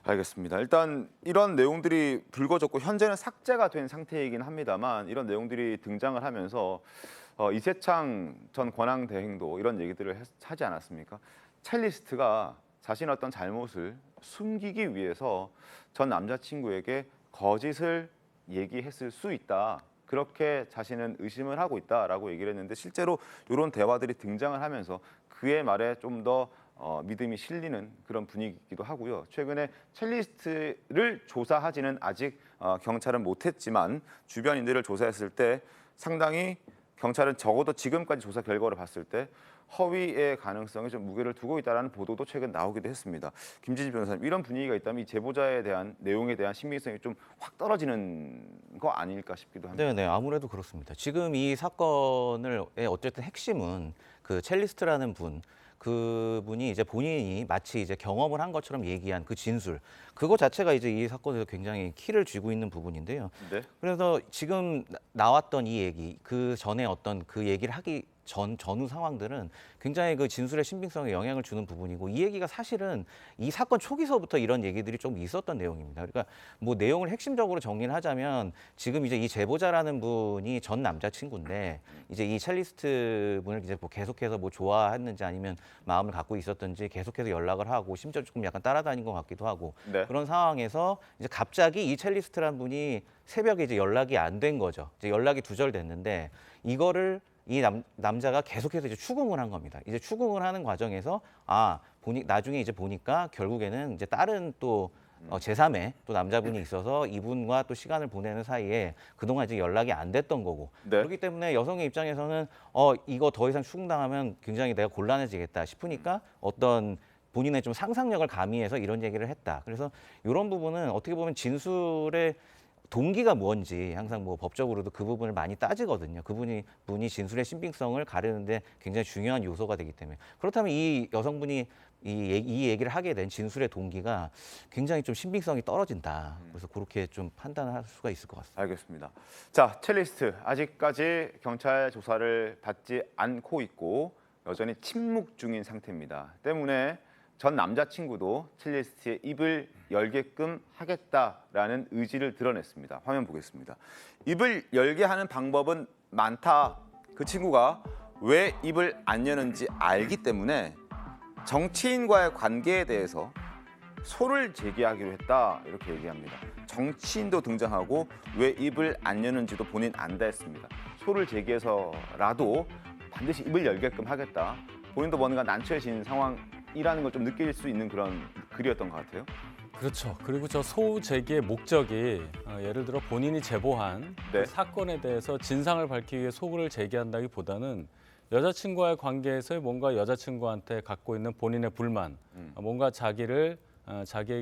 알겠습니다. 일단 이런 내용들이 불거졌고 현재는 삭제가 된 상태이긴 합니다만, 이런 내용들이 등장을 하면서 이세창 전 권한대행도 이런 얘기들을 하지 않았습니까? 첼리스트가 자신의 어떤 잘못을 숨기기 위해서 전 남자친구에게 거짓을 얘기했을 수 있다. 그렇게 자신은 의심을 하고 있다라고 얘기를 했는데, 실제로 이런 대화들이 등장을 하면서 그의 말에 좀 더 믿음이 실리는 그런 분위기이기도 하고요. 최근에 첼리스트를 조사하지는 아직 경찰은 못했지만 주변인들을 조사했을 때 상당히 경찰은 적어도 지금까지 조사 결과를 봤을 때 허위의 가능성에 좀 무게를 두고 있다는 보도도 최근 나오기도 했습니다. 김진지 변호사님, 이런 분위기가 있다면 이 제보자에 대한 내용에 대한 신빙성이 좀 확 떨어지는 거 아닐까 싶기도 합니다. 네, 아무래도 그렇습니다. 지금 이 사건의 어쨌든 핵심은 그 첼리스트라는 그분이 이제 본인이 마치 이제 경험을 한 것처럼 얘기한 그 진술, 그거 자체가 이제 이 사건에서 굉장히 키를 쥐고 있는 부분인데요. 네. 그래서 지금 나왔던 이 얘기, 그 전에 어떤 그 얘기를 하기 전후 상황들은 굉장히 그 진술의 신빙성에 영향을 주는 부분이고, 이 얘기가 사실은 이 사건 초기서부터 이런 얘기들이 좀 있었던 내용입니다. 그러니까 뭐 내용을 핵심적으로 정리를 하자면, 지금 이제 이 제보자라는 분이 전 남자친구인데 이제 이 첼리스트 분을 이제 뭐 계속해서 뭐 좋아했는지 아니면 마음을 갖고 있었던지 계속해서 연락을 하고 심지어 조금 약간 따라다닌 것 같기도 하고, 네. 그런 상황에서 이제 갑자기 이 첼리스트라는 분이 새벽에 이제 연락이 안 된 거죠. 이제 연락이 두절됐는데 이거를 이 남자가 계속해서 이제 추궁을 한 겁니다. 이제 추궁을 하는 과정에서 나중에 이제 보니까 결국에는 이제 다른 또 제3의 또 남자분이 있어서 이분과 또 시간을 보내는 사이에 그동안 이제 연락이 안 됐던 거고, 네. 그렇기 때문에 여성의 입장에서는 이거 더 이상 추궁당하면 굉장히 내가 곤란해지겠다 싶으니까 어떤 본인의 좀 상상력을 가미해서 이런 얘기를 했다. 그래서 이런 부분은 어떻게 보면 진술의 동기가 뭔지 항상 뭐 법적으로도 그 부분을 많이 따지거든요. 분이 진술의 신빙성을 가르는데 굉장히 중요한 요소가 되기 때문에, 그렇다면 이 여성분이 이 얘기를 하게 된 진술의 동기가 굉장히 좀 신빙성이 떨어진다. 그래서 그렇게 좀 판단을 할 수가 있을 것 같습니다. 알겠습니다. 자, 첼리스트 아직까지 경찰 조사를 받지 않고 있고 여전히 침묵 중인 상태입니다. 때문에 전 남자친구도 첼리스트의 입을 열게끔 하겠다라는 의지를 드러냈습니다. 화면 보겠습니다. 입을 열게 하는 방법은 많다. 그 친구가 왜 입을 안 여는지 알기 때문에 정치인과의 관계에 대해서 소를 제기하기로 했다. 이렇게 얘기합니다. 정치인도 등장하고 왜 입을 안 여는지도 본인 안다 했습니다. 소를 제기해서라도 반드시 입을 열게끔 하겠다. 본인도 뭔가 난처해진 상황이라는 걸 좀 느낄 수 있는 그런 글이었던 것 같아요. 그렇죠. 그리고 저 소우 제기의 목적이 예를 들어 본인이 제보한 네. 그 사건에 대해서 진상을 밝히기 위해 소를 제기한다기보다는 여자친구와의 관계에서의 뭔가 여자친구한테 갖고 있는 본인의 불만, 뭔가 자기에게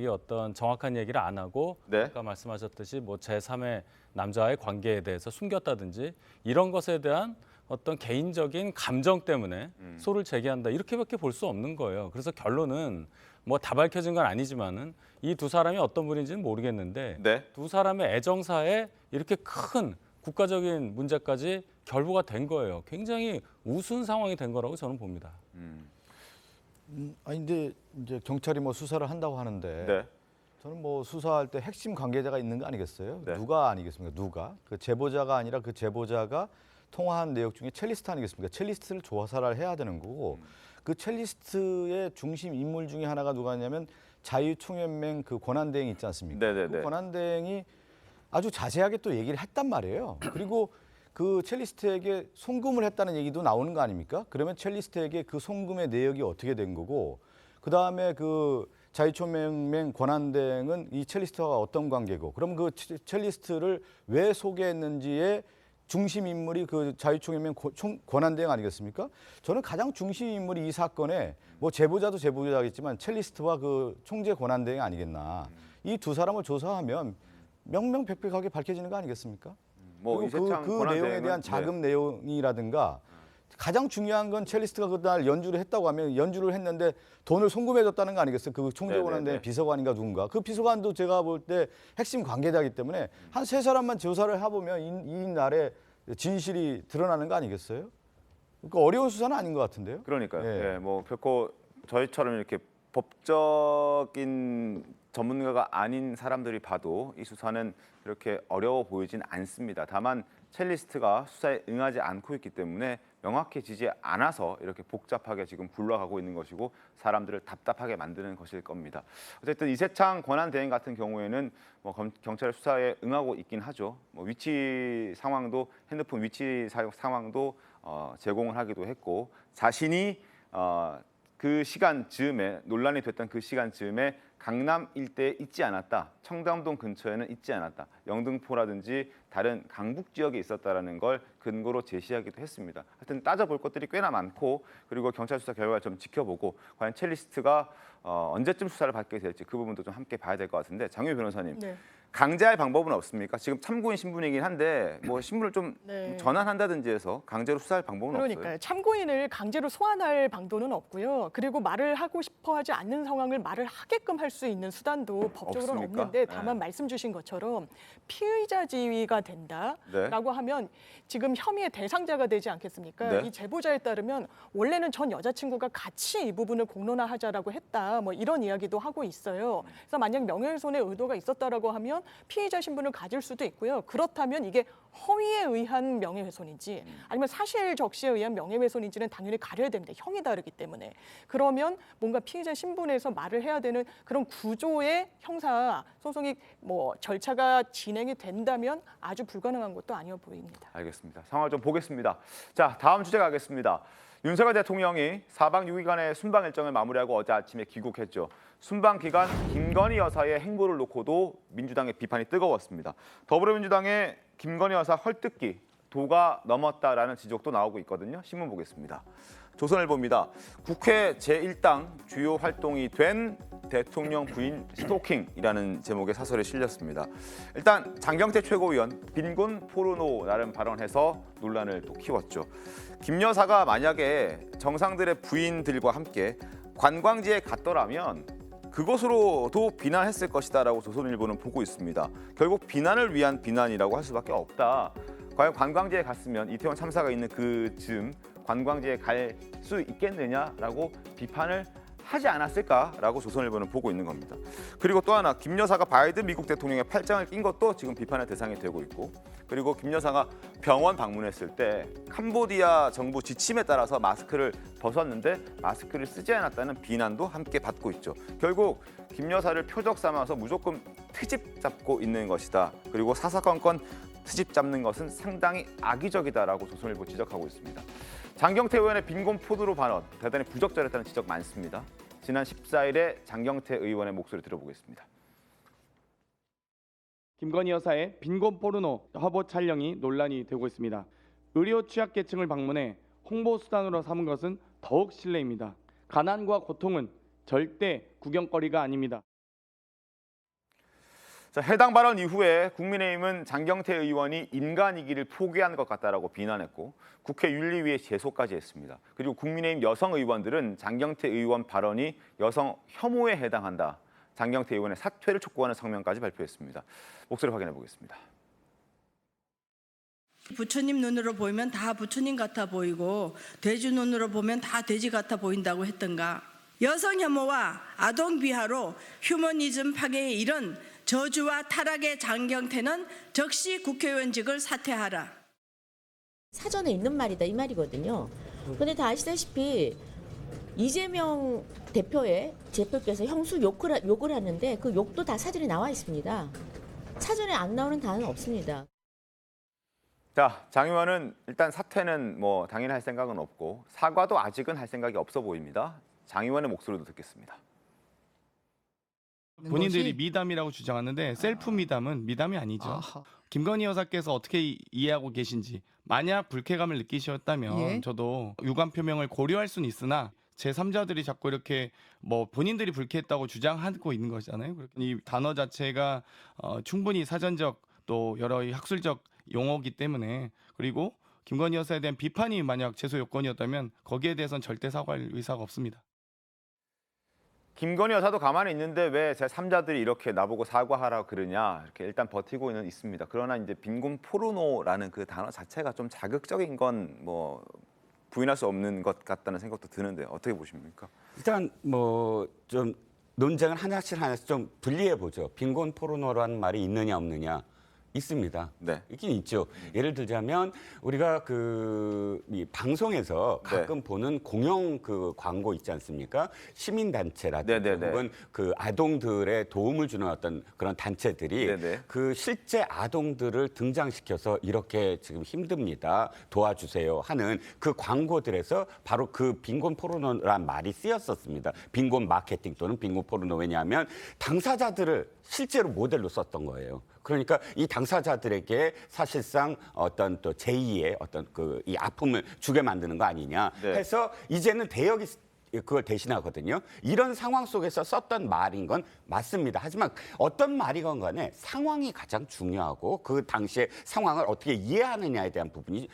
어떤 정확한 얘기를 안 하고 네. 아까 말씀하셨듯이 뭐 제3의 남자와의 관계에 대해서 숨겼다든지 이런 것에 대한 어떤 개인적인 감정 때문에 소를 제기한다, 이렇게밖에 볼 수 없는 거예요. 그래서 결론은 뭐 다 밝혀진 건 아니지만은 이 두 사람이 어떤 분인지는 모르겠는데 네. 두 사람의 애정사에 이렇게 큰 국가적인 문제까지 결부가 된 거예요. 굉장히 우스운 상황이 된 거라고 저는 봅니다. 아니 근데 이제 경찰이 뭐 수사를 한다고 하는데 네. 저는 뭐 수사할 때 핵심 관계자가 있는 거 아니겠어요? 네. 누가 아니겠습니까? 누가? 그 제보자가 아니라 그 제보자가 통화한 내용 중에 첼리스트 아니겠습니까? 첼리스트를 조사를 해야 되는 거고 그 첼리스트의 중심 인물 중에 하나가 누가냐면 자유총연맹 그 권한대행이 있지 않습니까? 네네네. 그 권한대행이 아주 자세하게 또 얘기를 했단 말이에요. 그리고 그 첼리스트에게 송금을 했다는 얘기도 나오는 거 아닙니까? 그러면 첼리스트에게 그 송금의 내역이 어떻게 된 거고, 그 다음에 그 자유총연맹 권한대행은 이 첼리스트와 어떤 관계고, 그럼 그 첼리스트를 왜 소개했는지에 중심 인물이 그 자유총연맹 권한대행 아니겠습니까? 저는 가장 중심 인물이 이 사건에 뭐 제보자도 제보자겠지만 첼리스트와 그 총재 권한대행 아니겠나. 이 두 사람을 조사하면 명명백백하게 밝혀지는 거 아니겠습니까? 뭐 그리고 이세창 그 권한대행은- 내용에 대한 자금 내용이라든가 가장 중요한 건 첼리스트가 그날 연주를 했다고 하면 연주를 했는데 돈을 송금해줬다는 거 아니겠어요? 그 총재 권한대행 비서관인가 누군가. 그 비서관도 제가 볼 때 핵심 관계자이기 때문에 한 세 사람만 조사를 해보면 이날에 진실이 드러나는 거 아니겠어요? 그러니까 어려운 수사는 아닌 것 같은데요. 그러니까요. 예. 예, 뭐 결코 저희처럼 이렇게 법적인 전문가가 아닌 사람들이 봐도 이 수사는 그렇게 어려워 보이진 않습니다. 다만 첼리스트가 수사에 응하지 않고 있기 때문에 명확해지지 않아서 이렇게 복잡하게 지금 굴러가고 있는 것이고 사람들을 답답하게 만드는 것일 겁니다. 어쨌든 이세창 권한대행 같은 경우에는 뭐 경찰 수사에 응하고 있긴 하죠. 뭐 위치 상황도 핸드폰 위치 상황도 제공을 하기도 했고 자신이 그 시간 즈음에 논란이 됐던 그 시간 즈음에 강남 일대에 있지 않았다. 청담동 근처에는 있지 않았다. 영등포라든지 다른 강북 지역에 있었다라는 걸 근거로 제시하기도 했습니다. 하여튼 따져볼 것들이 꽤나 많고 그리고 경찰 수사 결과를 좀 지켜보고 과연 첼리스트가 언제쯤 수사를 받게 될지 그 부분도 좀 함께 봐야 될 것 같은데 장유희 변호사님. 네. 강제할 방법은 없습니까? 지금 참고인 신분이긴 한데 뭐 신분을 좀 네. 전환한다든지 해서 강제로 수사할 방법은 그러니까요. 없어요. 참고인을 강제로 소환할 방도는 없고요. 그리고 말을 하고 싶어 하지 않는 상황을 말을 하게끔 할 수 있는 수단도 법적으로는 없습니까? 없는데 다만 네. 말씀 주신 것처럼 피의자 지위가 된다라고 네. 하면 지금 혐의의 대상자가 되지 않겠습니까? 네. 이 제보자에 따르면 원래는 전 여자친구가 같이 이 부분을 공론화하자라고 했다. 뭐 이런 이야기도 하고 있어요. 그래서 만약 명예훼손의 의도가 있었다라고 하면 피의자 신분을 가질 수도 있고요. 그렇다면 이게 허위에 의한 명예훼손인지 아니면 사실 적시에 의한 명예훼손인지는 당연히 가려야 됩니다. 형이 다르기 때문에. 그러면 뭔가 피의자 신분에서 말을 해야 되는 그런 구조의 형사 소송이 뭐 절차가 진행이 된다면 아주 불가능한 것도 아니어 보입니다. 알겠습니다. 상황을 좀 보겠습니다. 자, 다음 주제 가겠습니다. 윤석열 대통령이 4박 6일간의 순방 일정을 마무리하고 어제 아침에 귀국했죠. 순방 기간 김건희 여사의 행보를 놓고도 민주당의 비판이 뜨거웠습니다. 더불어민주당의 김건희 여사 헐뜯기 도가 넘었다라는 지적도 나오고 있거든요. 신문 보겠습니다. 조선일보입니다. 국회 제1당 주요 활동이 된 대통령 부인 스토킹이라는 제목의 사설이 실렸습니다. 일단 장경태 최고위원 빈곤 포르노 나름 발언해서 논란을 또 키웠죠. 김 여사가 만약에 정상들의 부인들과 함께 관광지에 갔더라면 그것으로도 비난했을 것이다라고 조선일보는 보고 있습니다. 결국 비난을 위한 비난이라고 할 수밖에 없다. 과연 관광지에 갔으면 이태원 참사가 있는 그 즈음 관광지에 갈 수 있겠느냐라고 비판을 하지 않았을까라고 조선일보는 보고 있는 겁니다. 그리고 또 하나 김 여사가 바이든 미국 대통령의 팔짱을 낀 것도 지금 비판의 대상이 되고 있고 그리고 김 여사가 병원 방문했을 때 캄보디아 정부 지침에 따라서 마스크를 벗었는데 마스크를 쓰지 않았다는 비난도 함께 받고 있죠. 결국 김 여사를 표적 삼아서 무조건 트집 잡고 있는 것이다. 그리고 사사건건 트집 잡는 것은 상당히 악의적이다라고 조선일보 지적하고 있습니다. 장경태 의원의 빈곤 포르노 발언 대단히 부적절했다는 지적 많습니다. 지난 14일에 장경태 의원의 목소리 들어보겠습니다. 김건희 여사의 빈곤 포르노 화보 촬영이 논란이 되고 있습니다. 의료 취약계층을 방문해 홍보 수단으로 삼은 것은 더욱 실례입니다. 가난과 고통은 절대 구경거리가 아닙니다. 자, 해당 발언 이후에 국민의힘은 장경태 의원이 인간이기를 포기한 것 같다라고 비난했고 국회 윤리위에 제소까지 했습니다. 그리고 국민의힘 여성 의원들은 장경태 의원 발언이 여성 혐오에 해당한다. 장경태 의원의 사퇴를 촉구하는 성명까지 발표했습니다. 목소리 확인해 보겠습니다. 부처님 눈으로 보이면 다 부처님 같아 보이고 돼지 눈으로 보면 다 돼지 같아 보인다고 했던가. 여성 혐오와 아동 비하로 휴머니즘 파괴의 이런 저주와 타락의 장경태는 즉시 국회의원직을 사퇴하라. 사전에 있는 말이다 이 말이거든요. 그런데 다 아시다시피 이재명 대표께서 형수 욕을 하는데 그 욕도 다 사전에 나와 있습니다. 사전에 안 나오는 단어는 없습니다. 자, 장 의원은 일단 사퇴는 뭐 당연히 할 생각은 없고 사과도 아직은 할 생각이 없어 보입니다. 장 의원의 목소리도 듣겠습니다. 본인들이 미담이라고 주장하는데 셀프 미담은 미담이 아니죠. 김건희 여사께서 어떻게 이해하고 계신지 만약 불쾌감을 느끼셨다면 예. 저도 유감 표명을 고려할 수는 있으나 제3자들이 자꾸 이렇게 뭐 본인들이 불쾌했다고 주장하고 있는 거잖아요. 이 단어 자체가 충분히 사전적 또 여러 학술적 용어이기 때문에 그리고 김건희 여사에 대한 비판이 만약 제소 요건이었다면 거기에 대해서는 절대 사과할 의사가 없습니다. 김건희 여사도 가만히 있는데 왜 제3자들이 이렇게 나보고 사과하라고 그러냐 이렇게 일단 버티고는 있습니다. 그러나 이제 빈곤 포르노라는 그 단어 자체가 좀 자극적인 건 뭐 부인할 수 없는 것 같다는 생각도 드는데 어떻게 보십니까? 일단 뭐 좀 논쟁을 하나씩 좀 분리해 보죠. 빈곤 포르노라는 말이 있느냐 없느냐. 있습니다. 네. 있긴 있죠. 예를 들자면 우리가 이 방송에서 가끔 보는 공영 그 광고 있지 않습니까? 시민단체라든지 혹은 그 아동들의 도움을 주는 어떤 그런 단체들이 그 실제 아동들을 등장시켜서 이렇게 지금 힘듭니다. 도와주세요 하는 그 광고들에서 바로 그 빈곤 포르노란 말이 쓰였었습니다. 빈곤 마케팅 또는 빈곤 포르노. 왜냐하면 당사자들을 실제로 모델로 썼던 거예요. 그러니까 이 당사자들에게 사실상 어떤 또 제2의 어떤 이 아픔을 주게 만드는 거 아니냐 해서 이제는 대역이 그걸 대신하거든요. 이런 상황 속에서 썼던 말인 건 맞습니다. 하지만 어떤 말이건 간에 상황이 가장 중요하고 그 당시의 상황을 어떻게 이해하느냐에 대한 부분이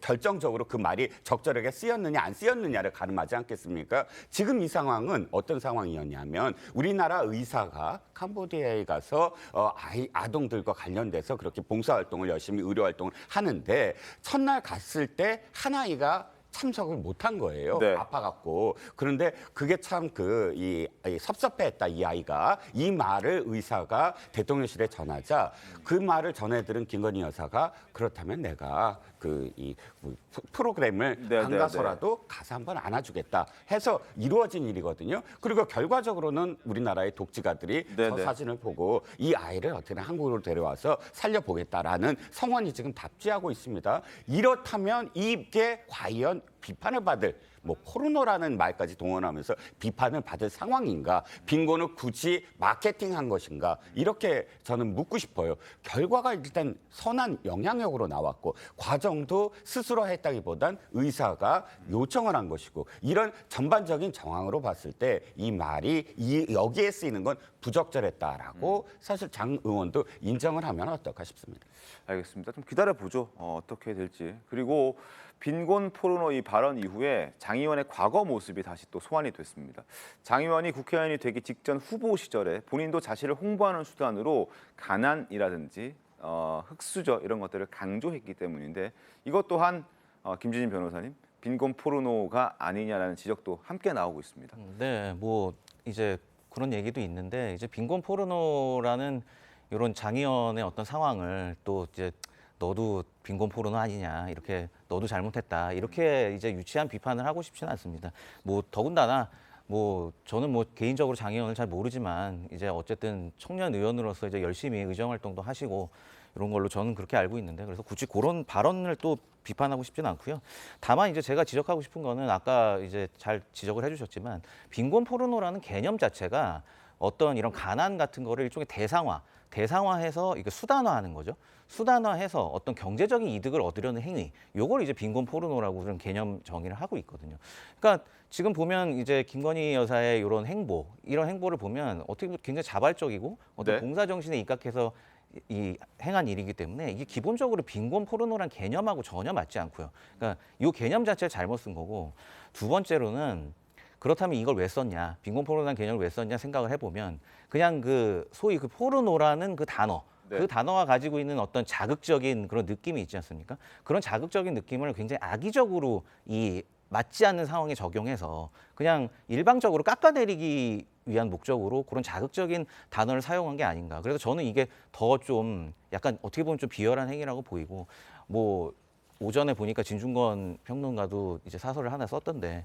결정적으로 그 말이 적절하게 쓰였느냐 안 쓰였느냐를 가늠하지 않겠습니까? 지금 이 상황은 어떤 상황이었냐면 우리나라 의사가 캄보디아에 가서 아동들과 관련돼서 그렇게 봉사활동을 열심히 의료활동을 하는데 첫날 갔을 때 한 아이가 참석을 못한 거예요. 아파갖고. 그런데 그게 참 이 섭섭해했다, 이 아이가. 이 말을 의사가 대통령실에 전하자 그 말을 전해들은 김건희 여사가 그렇다면 내가 이 프로그램을 안 가서라도 가서 한번 안아주겠다 해서 이루어진 일이거든요. 그리고 결과적으로는 우리나라의 독지가들이 저 사진을 보고 이 아이를 어떻게 한국으로 데려와서 살려보겠다라는 성원이 지금 답지하고 있습니다. 이렇다면 이게 과연 비판을 받을 포르노라는 말까지 동원하면서 비판을 받을 상황인가? 빈곤을 굳이 마케팅한 것인가? 이렇게 저는 묻고 싶어요. 결과가 일단 선한 영향력으로 나왔고 과정도 스스로 했다기보단 의사가 요청을 한 것이고 이런 전반적인 정황으로 봤을 때 이 말이 여기에 쓰이는 건 부적절했다라고 사실 장 의원도 인정을 하면 어떨까 싶습니다. 알겠습니다. 좀 기다려보죠. 어떻게 될지. 그리고 빈곤 포르노 이 발언 이후에 장 의원의 과거 모습이 다시 또 소환이 됐습니다. 장 의원이 국회의원이 되기 직전 후보 시절에 본인도 자신을 홍보하는 수단으로 가난이라든지 흑수저 이런 것들을 강조했기 때문인데 이것 또한 김지진 변호사님 빈곤 포르노가 아니냐라는 지적도 함께 나오고 있습니다. 네, 이제 그런 얘기도 있는데 이제 빈곤 포르노라는 이런 장 의원의 어떤 상황을 또 이제 너도 빈곤 포르노 아니냐 이렇게 너도 잘못했다 이렇게 이제 유치한 비판을 하고 싶지는 않습니다. 더군다나 저는 개인적으로 장 의원을 잘 모르지만 이제 어쨌든 청년 의원으로서 이제 열심히 의정 활동도 하시고 이런 걸로 저는 그렇게 알고 있는데 그래서 굳이 그런 발언을 또 비판하고 싶지는 않고요. 다만 이제 제가 지적하고 싶은 거는 아까 이제 잘 지적을 해주셨지만 빈곤 포르노라는 개념 자체가 어떤 이런 가난 같은 거를 일종의 대상화해서 이게 수단화하는 거죠. 수단화해서 어떤 경제적인 이득을 얻으려는 행위, 요걸 이제 빈곤 포르노라고 그런 개념 정의를 하고 있거든요. 그러니까 지금 보면 이제 김건희 여사의 이런 이런 행보를 보면 어떻게 보면 굉장히 자발적이고 어떤 봉사 정신에 입각해서 행한 일이기 때문에 이게 기본적으로 빈곤 포르노란 개념하고 전혀 맞지 않고요. 그러니까 이 개념 자체를 잘못 쓴 거고 두 번째로는 그렇다면 이걸 왜 썼냐, 빈곤 포르노라는 개념을 왜 썼냐 생각을 해보면 그냥 소위 포르노라는 그 단어, 그 단어가 가지고 있는 어떤 자극적인 그런 느낌이 있지 않습니까? 그런 자극적인 느낌을 굉장히 악의적으로 맞지 않는 상황에 적용해서 그냥 일방적으로 깎아내리기 위한 목적으로 그런 자극적인 단어를 사용한 게 아닌가. 그래서 저는 이게 더 좀 약간 어떻게 보면 좀 비열한 행위라고 보이고 오전에 보니까 진중권 평론가도 이제 사설을 하나 썼던데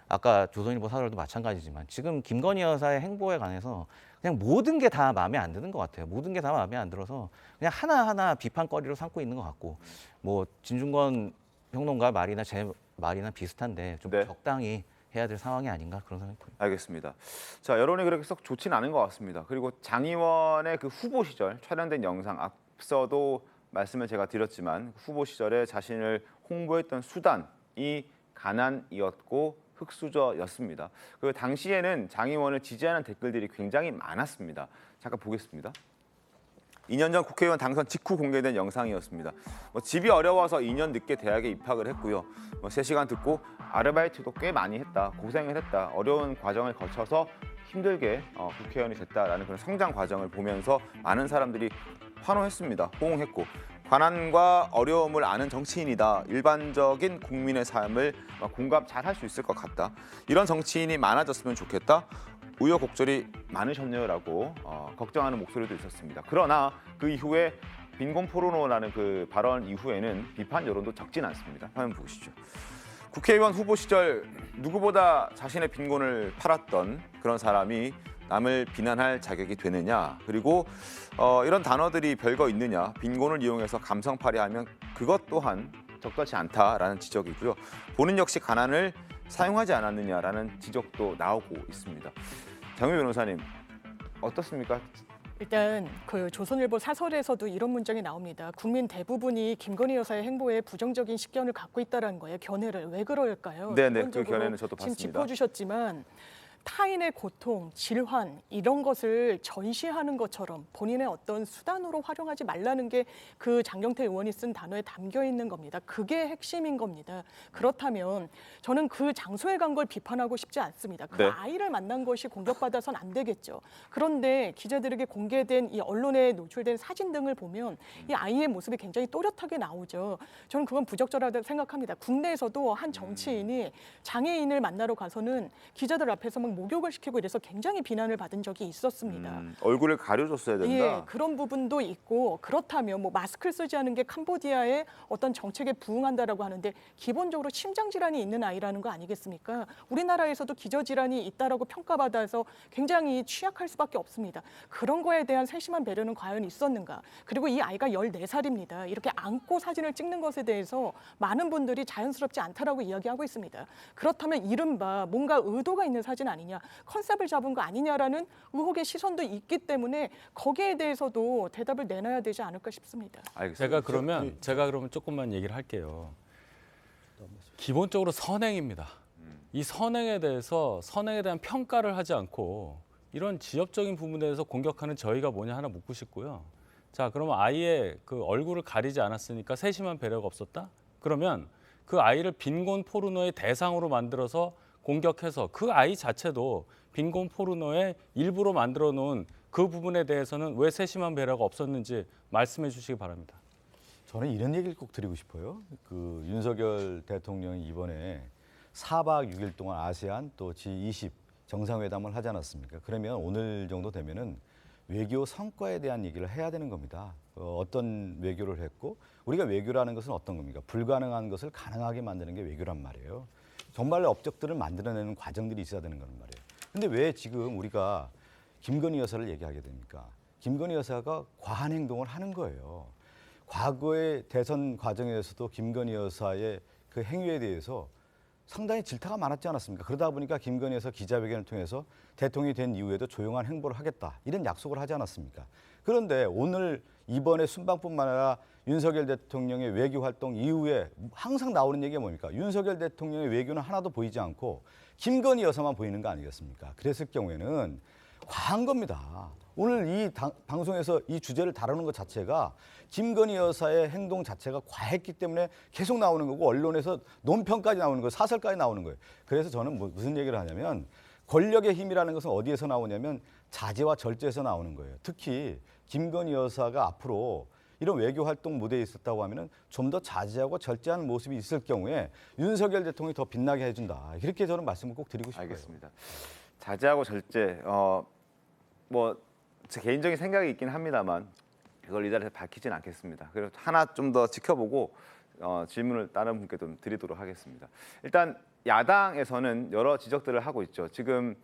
아까 조선일보 사설도 마찬가지지만 지금 김건희 여사의 행보에 관해서 그냥 모든 게 다 마음에 안 드는 것 같아요. 모든 게 다 마음에 안 들어서 그냥 하나하나 비판거리로 삼고 있는 것 같고 진중권 평론가 말이나 제 말이나 비슷한데 좀 적당히 해야 될 상황이 아닌가 그런 생각이 듭니다. 알겠습니다. 자, 여론이 그렇게 썩 좋지는 않은 것 같습니다. 그리고 장 의원의 그 후보 시절 촬영된 영상 앞서도 말씀을 제가 드렸지만 후보 시절에 자신을 홍보했던 수단이 가난이었고 흑수저였습니다. 그리고 당시에는 장 의원을 지지하는 댓글들이 굉장히 많았습니다. 잠깐 보겠습니다. 2년 전 국회의원 당선 직후 공개된 영상이었습니다. 집이 어려워서 2년 늦게 대학에 입학을 했고요. 3시간 듣고 아르바이트도 꽤 많이 했다. 고생을 했다. 어려운 과정을 거쳐서 힘들게 국회의원이 됐다라는 그런 성장 과정을 보면서 많은 사람들이 환호했습니다. 호응했고 가난과 어려움을 아는 정치인이다. 일반적인 국민의 삶을 공감 잘 할 수 있을 것 같다. 이런 정치인이 많아졌으면 좋겠다. 우여곡절이 많으셨네요라고 걱정하는 목소리도 있었습니다. 그러나 그 이후에 빈곤 포르노라는 그 발언 이후에는 비판 여론도 적진 않습니다. 화면 보시죠. 국회의원 후보 시절 누구보다 자신의 빈곤을 팔았던 그런 사람이 남을 비난할 자격이 되느냐, 그리고 이런 단어들이 별거 있느냐, 빈곤을 이용해서 감성팔이하면 그것 또한 적절치 않다라는 지적이고요. 본인 역시 가난을 사용하지 않았느냐라는 지적도 나오고 있습니다. 장윤 변호사님 어떻습니까? 일단 그 조선일보 사설에서도 이런 문장이 나옵니다. 국민 대부분이 김건희 여사의 행보에 부정적인 식견을 갖고 있다는 거예요. 견해를. 왜 그럴까요? 네네, 그 견해는 저도 지금 봤습니다. 짚어주셨지만 타인의 고통, 질환 이런 것을 전시하는 것처럼 본인의 어떤 수단으로 활용하지 말라는 게 그 장경태 의원이 쓴 단어에 담겨 있는 겁니다. 그게 핵심인 겁니다. 그렇다면 저는 그 장소에 간 걸 비판하고 싶지 않습니다. 그 네. 아이를 만난 것이 공격받아서는 안 되겠죠. 그런데 기자들에게 공개된 이 언론에 노출된 사진 등을 보면 이 아이의 모습이 굉장히 또렷하게 나오죠. 저는 그건 부적절하다고 생각합니다. 국내에서도 한 정치인이 장애인을 만나러 가서는 기자들 앞에서 막 목욕을 시키고 이래서 굉장히 비난을 받은 적이 있었습니다. 얼굴을 가려줬어야 된다. 예, 그런 부분도 있고 그렇다면 뭐 마스크를 쓰지 않은 게 캄보디아의 어떤 정책에 부응한다라고 하는데 기본적으로 심장 질환이 있는 아이라는 거 아니겠습니까? 우리나라에서도 기저질환이 있다라고 평가받아서 굉장히 취약할 수밖에 없습니다. 그런 거에 대한 세심한 배려는 과연 있었는가? 그리고 이 아이가 14살입니다. 이렇게 안고 사진을 찍는 것에 대해서 많은 분들이 자연스럽지 않다라고 이야기하고 있습니다. 그렇다면 이른바 뭔가 의도가 있는 사진 아니냐, 컨셉을 잡은 거 아니냐라는 의혹의 시선도 있기 때문에 거기에 대해서도 대답을 내놔야 되지 않을까 싶습니다. 제가 그러면 조금만 얘기를 할게요. 기본적으로 선행입니다. 이 선행에 대한 평가를 하지 않고 이런 지엽적인 부분에 대해서 공격하는 저희가 뭐냐 하나 묻고 싶고요. 자, 그러면 아이의 그 얼굴을 가리지 않았으니까 세심한 배려가 없었다? 그러면 그 아이를 빈곤 포르노의 대상으로 만들어서 공격해서 그 아이 자체도 빈곤 포르노의 일부로 만들어 놓은 그 부분에 대해서는 왜 세심한 배려가 없었는지 말씀해 주시기 바랍니다. 저는 이런 얘기를 꼭 드리고 싶어요. 그 윤석열 대통령이 이번에 4박 6일 동안 아세안 또 G20 정상회담을 하지 않았습니까? 그러면 오늘 정도 되면은 외교 성과에 대한 얘기를 해야 되는 겁니다. 어떤 외교를 했고 우리가 외교라는 것은 어떤 겁니까? 불가능한 것을 가능하게 만드는 게 외교란 말이에요. 정말 업적들을 만들어내는 과정들이 있어야 되는 거란 말이에요. 근데 왜 지금 우리가 김건희 여사를 얘기하게 됩니까? 김건희 여사가 과한 행동을 하는 거예요. 과거의 대선 과정에서도 김건희 여사의 그 행위에 대해서 상당히 질타가 많았지 않았습니까? 그러다 보니까 김건희 여사 기자회견을 통해서 대통령이 된 이후에도 조용한 행보를 하겠다, 이런 약속을 하지 않았습니까? 그런데 오늘 이번에 순방뿐만 아니라 윤석열 대통령의 외교 활동 이후에 항상 나오는 얘기가 뭡니까? 윤석열 대통령의 외교는 하나도 보이지 않고 김건희 여사만 보이는 거 아니겠습니까? 그랬을 경우에는 과한 겁니다. 오늘 이 방송에서 이 주제를 다루는 것 자체가 김건희 여사의 행동 자체가 과했기 때문에 계속 나오는 거고, 언론에서 논평까지 나오는 거예요. 사설까지 나오는 거예요. 그래서 저는 무슨 얘기를 하냐면 권력의 힘이라는 것은 어디에서 나오냐면 자제와 절제에서 나오는 거예요. 특히 김건희 여사가 앞으로 이런 외교 활동 무대에 있었다고 하면은 좀 더 자제하고 절제하는 모습이 있을 경우에 윤석열 대통령이 더 빛나게 해준다. 이렇게 저는 말씀을 꼭 드리고 싶어요. 알겠습니다. 자제하고 절제, 뭐 제 개인적인 생각이 있긴 합니다만 그걸 이 자리에서 밝히진 않겠습니다. 그리고 하나 좀 더 지켜보고 질문을 다른 분께 좀 드리도록 하겠습니다. 일단 야당에서는 여러 지적들을 하고 있죠. 지금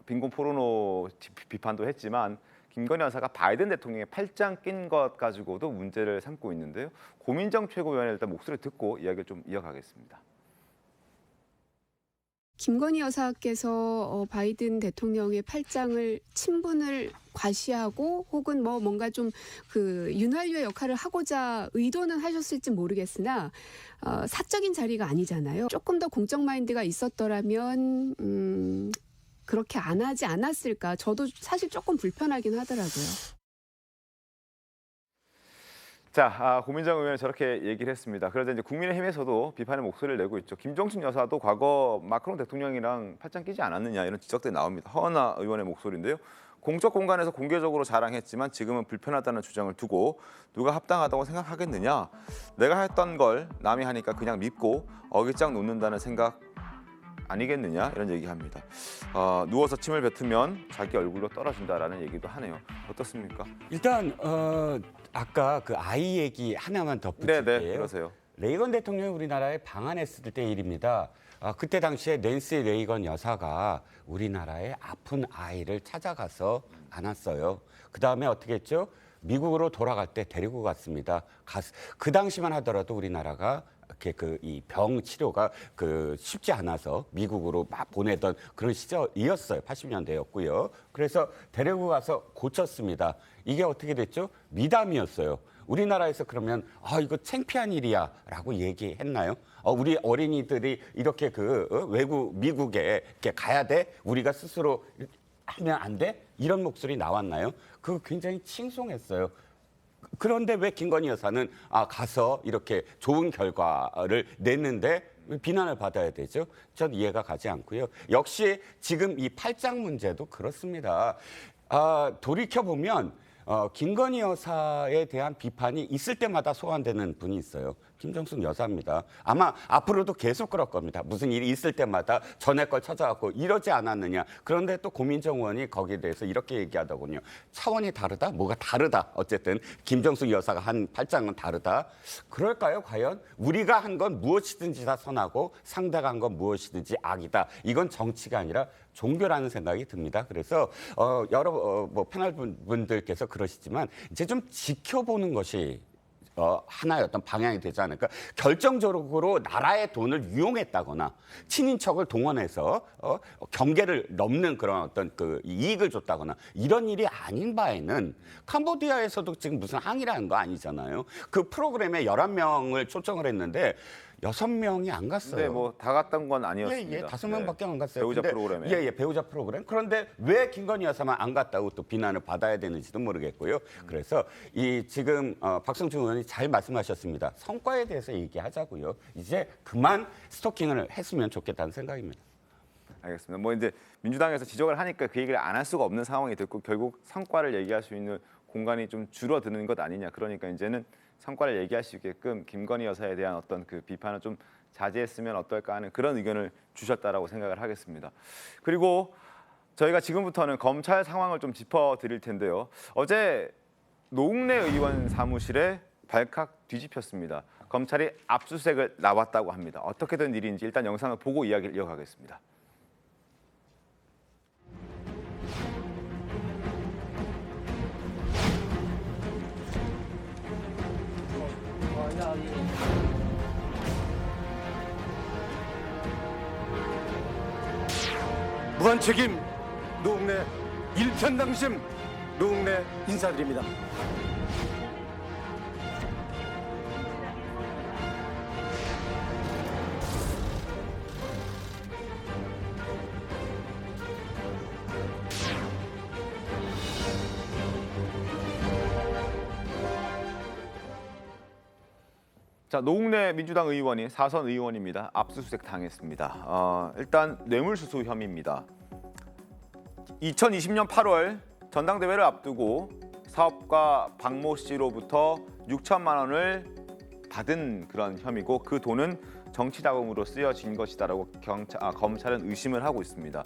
빈곤 포르노 비판도 했지만 김건희 여사가 바이든 대통령의 팔짱 낀 것 가지고도 문제를 삼고 있는데요. 고민정 최고위원의 일단 목소리 듣고 이야기를 좀 이어가겠습니다. 김건희 여사께서 바이든 대통령의 팔짱을 친분을 과시하고 혹은 뭔가 좀 그 윤활유의 역할을 하고자 의도는 하셨을지 모르겠으나 사적인 자리가 아니잖아요. 조금 더 공적 마인드가 있었더라면 그렇게 안 하지 않았을까. 저도 사실 조금 불편하긴 하더라고요. 자, 고민정 의원이 저렇게 얘기를 했습니다. 그런데 이제 국민의힘에서도 비판의 목소리를 내고 있죠. 김정숙 여사도 과거 마크롱 대통령이랑 팔짱 끼지 않았느냐 이런 지적들이 나옵니다. 허은하 의원의 목소리인데요. 공적 공간에서 공개적으로 자랑했지만 지금은 불편하다는 주장을 두고 누가 합당하다고 생각하겠느냐. 내가 했던 걸 남이 하니까 그냥 믿고 어깃장 놓는다는 생각 아니겠느냐 이런 얘기합니다. 누워서 침을 뱉으면 자기 얼굴로 떨어진다라는 얘기도 하네요. 어떻습니까? 일단 아까 그 아이 얘기 하나만 덧붙일게요. 네네, 그러세요. 레이건 대통령이 우리나라에 방한했을 때 일입니다. 그때 당시에 낸시 레이건 여사가 우리나라의 아픈 아이를 찾아가서 안았어요. 그 다음에 어떻게 했죠? 미국으로 돌아갈 때 데리고 갔습니다. 그 당시만 하더라도 우리나라가 이렇게 이 병 치료가 쉽지 않아서 미국으로 막 보내던 그런 시절이었어요. 80년대였고요. 그래서 데리고 가서 고쳤습니다. 이게 어떻게 됐죠? 미담이었어요. 우리나라에서 그러면 이거 창피한 일이야라고 얘기했나요? 우리 어린이들이 이렇게 미국에 이렇게 가야 돼? 우리가 스스로 하면 안 돼? 이런 목소리 나왔나요? 그거 굉장히 칭송했어요. 그런데 왜 김건희 여사는 가서 이렇게 좋은 결과를 냈는데 비난을 받아야 되죠? 전 이해가 가지 않고요. 역시 지금 이 팔짱 문제도 그렇습니다. 돌이켜보면 김건희 여사에 대한 비판이 있을 때마다 소환되는 분이 있어요. 김정숙 여사입니다. 아마 앞으로도 계속 그럴 겁니다. 무슨 일이 있을 때마다 전에 걸 찾아갖고 이러지 않았느냐. 그런데 또 고민정 의원이 거기에 대해서 이렇게 얘기하더군요. 차원이 다르다? 뭐가 다르다. 어쨌든 김정숙 여사가 한 팔짱은 다르다. 그럴까요? 과연? 우리가 한 건 무엇이든지 다 선하고 상대가 한 건 무엇이든지 악이다. 이건 정치가 아니라 종교라는 생각이 듭니다. 그래서 여러 패널 분들께서 그러시지만 이제 좀 지켜보는 것이 하나의 어떤 방향이 되지 않을까. 결정적으로 나라의 돈을 유용했다거나 친인척을 동원해서 경계를 넘는 그런 어떤 이익을 줬다거나 이런 일이 아닌 바에는 캄보디아에서도 지금 무슨 항의라는 거 아니잖아요. 그 프로그램에 11명을 초청을 했는데 6명이 안 갔어요. 네, 다 갔던 건 아니었습니다. 예, 5명밖에 안 갔어요. 배우자 프로그램에. 예, 배우자 프로그램. 그런데 왜 김건희 여사만 안 갔다고 또 비난을 받아야 되는지도 모르겠고요. 그래서 지금 박성준 의원이 잘 말씀하셨습니다. 성과에 대해서 얘기하자고요. 이제 그만 스토킹을 했으면 좋겠다는 생각입니다. 알겠습니다. 이제 민주당에서 지적을 하니까 그 얘기를 안 할 수가 없는 상황이 됐고 결국 성과를 얘기할 수 있는 공간이 좀 줄어드는 것 아니냐. 그러니까 이제는 성과를 얘기할 수 있게끔 김건희 여사에 대한 어떤 비판을 좀 자제했으면 어떨까 하는 그런 의견을 주셨다라고 생각을 하겠습니다. 그리고 저희가 지금부터는 검찰 상황을 좀 짚어드릴 텐데요. 어제 노웅래 의원 사무실에 발칵 뒤집혔습니다. 검찰이 압수수색을 나왔다고 합니다. 어떻게 된 일인지 일단 영상을 보고 이야기를 이어가겠습니다. 무한책임 노웅래 일편당심 노웅래 인사드립니다. 자, 노웅래 민주당 의원이 사선 의원입니다. 압수수색 당했습니다. 일단 뇌물수수 혐의입니다. 2020년 8월 전당대회를 앞두고 사업가 박모 씨로부터 6천만 원을 받은 그런 혐의고 그 돈은 정치 자금으로 쓰여진 것이다라고 검찰은 의심을 하고 있습니다.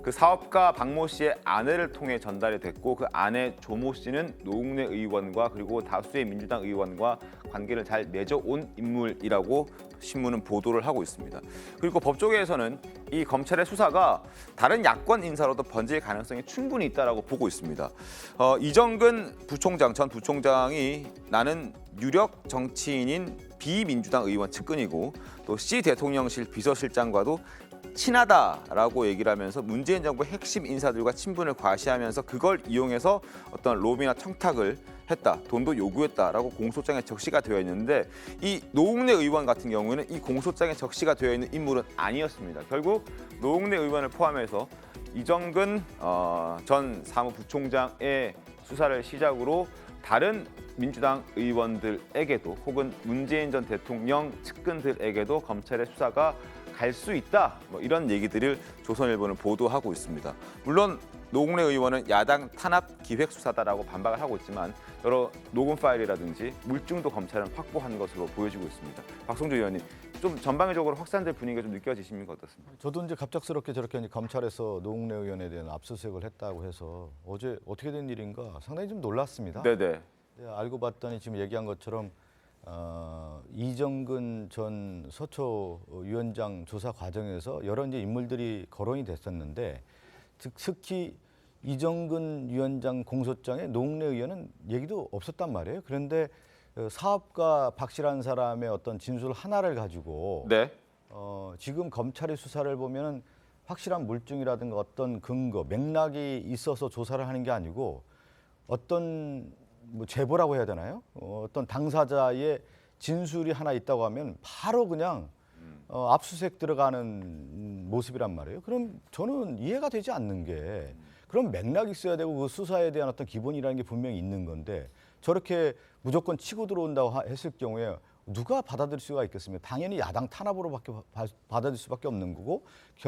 그 사업가 박모 씨의 아내를 통해 전달이 됐고 그 아내 조모 씨는 노웅래 의원과 그리고 다수의 민주당 의원과 관계를 잘 맺어온 인물이라고 신문은 보도를 하고 있습니다. 그리고 법조계에서는 이 검찰의 수사가 다른 야권 인사로도 번질 가능성이 충분히 있다라고 보고 있습니다. 이정근 전 부총장이 나는 유력 정치인인 비민주당 의원 측근이고 또 C 대통령실 비서실장과도 친하다라고 얘기를 하면서 문재인 정부의 핵심 인사들과 친분을 과시하면서 그걸 이용해서 어떤 로비나 청탁을 했다, 돈도 요구했다라고 공소장에 적시가 되어 있는데 이 노웅래 의원 같은 경우에는 이 공소장에 적시가 되어 있는 인물은 아니었습니다. 결국 노웅래 의원을 포함해서 이정근 전 사무부총장의 수사를 시작으로 다른 민주당 의원들에게도 혹은 문재인 전 대통령 측근들에게도 검찰의 수사가 갈 수 있다. 이런 얘기들을 조선일보는 보도하고 있습니다. 물론 노웅래 의원은 야당 탄압 기획 수사다라고 반박을 하고 있지만 여러 녹음 파일이라든지 물증도 검찰은 확보한 것으로 보여지고 있습니다. 박성주 의원님, 좀 전방위적으로 확산될 분위기가 좀 느껴지십니까? 어떻습니까? 저도 이제 갑작스럽게 저렇게 이제 검찰에서 노웅래 의원에 대한 압수수색을 했다고 해서 어제 어떻게 된 일인가 상당히 좀 놀랐습니다. 네네. 네, 알고 봤더니 지금 얘기한 것처럼 이정근 전 서초위원장 조사 과정에서 여러 이제 인물들이 거론이 됐었는데 특히 이정근 위원장 공소장에 노웅래 의원은 얘기도 없었단 말이에요. 그런데 사업가 박씨라는 사람의 어떤 진술 하나를 가지고 네. 지금 검찰의 수사를 보면 확실한 물증이라든가 어떤 근거, 맥락이 있어서 조사를 하는 게 아니고 어떤 뭐 제보라고 해야 되나요? 어떤 당사자의 진술이 하나 있다고 하면 바로 그냥 압수수색 들어가는 모습이란 말이에요. 그럼 저는 이해가 되지 않는 게 그런 맥락이 있어야 되고 그 수사에 대한 어떤 기본이라는 게 분명히 있는 건데 저렇게 무조건 치고 들어온다고 했을 경우에 누가 받아들일 수가 있겠습니까? 당연히 야당 탄압으로밖에 받아들일 수밖에 없는 거고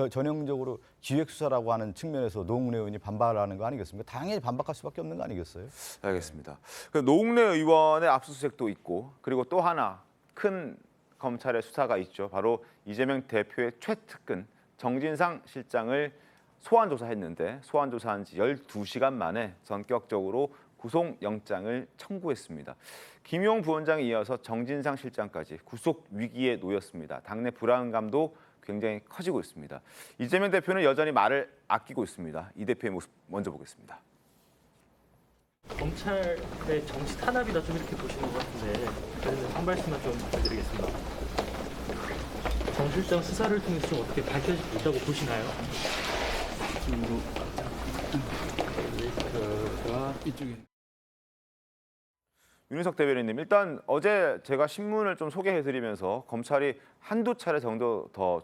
전형적으로 기획수사라고 하는 측면에서 노웅래 의원이 반발하는 거 아니겠습니까? 당연히 반박할 수밖에 없는 거 아니겠어요? 알겠습니다. 그 노웅래 의원의 압수수색도 있고 그리고 또 하나 큰 검찰의 수사가 있죠. 바로 이재명 대표의 최측근 정진상 실장을 소환 조사했는데 소환 조사한 지 12시간 만에 전격적으로 구속영장을 청구했습니다. 김용 부원장에 이어서 정진상 실장까지 구속 위기에 놓였습니다. 당내 불안감도 굉장히 커지고 있습니다. 이재명 대표는 여전히 말을 아끼고 있습니다. 이 대표의 모습 먼저 보겠습니다. 검찰의 정치 탄압이다 좀 이렇게 보시는 것 같은데 그래서 한 말씀만 좀 부탁드리겠습니다. 정 실장 수사를 통해서 좀 어떻게 밝혀질 수 있다고 보시나요? 이쪽에. 윤희석 대변인님, 일단 어제 제가 신문을 좀 소개해드리면서 검찰이 한두 차례 정도 더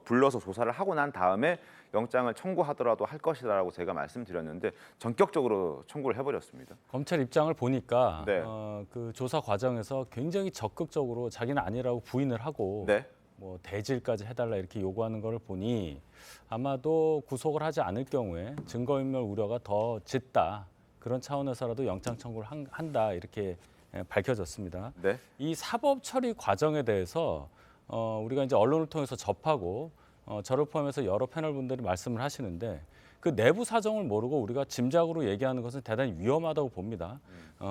불러서 조사를 하고 난 다음에 영장을 청구하더라도 할 것이라고 제가 말씀드렸는데 전격적으로 청구를 해버렸습니다. 검찰 입장을 보니까 네. 그 조사 과정에서 굉장히 적극적으로 자기는 아니라고 부인을 하고 네. 뭐 대질까지 해달라 이렇게 요구하는 걸 보니 아마도 구속을 하지 않을 경우에 증거인멸 우려가 더 짙다. 그런 차원에서라도 영장 청구를 한다 이렇게 밝혀졌습니다. 네. 이 사법 처리 과정에 대해서 우리가 이제 언론을 통해서 접하고 저를 포함해서 여러 패널 분들이 말씀을 하시는데 그 내부 사정을 모르고 우리가 짐작으로 얘기하는 것은 대단히 위험하다고 봅니다.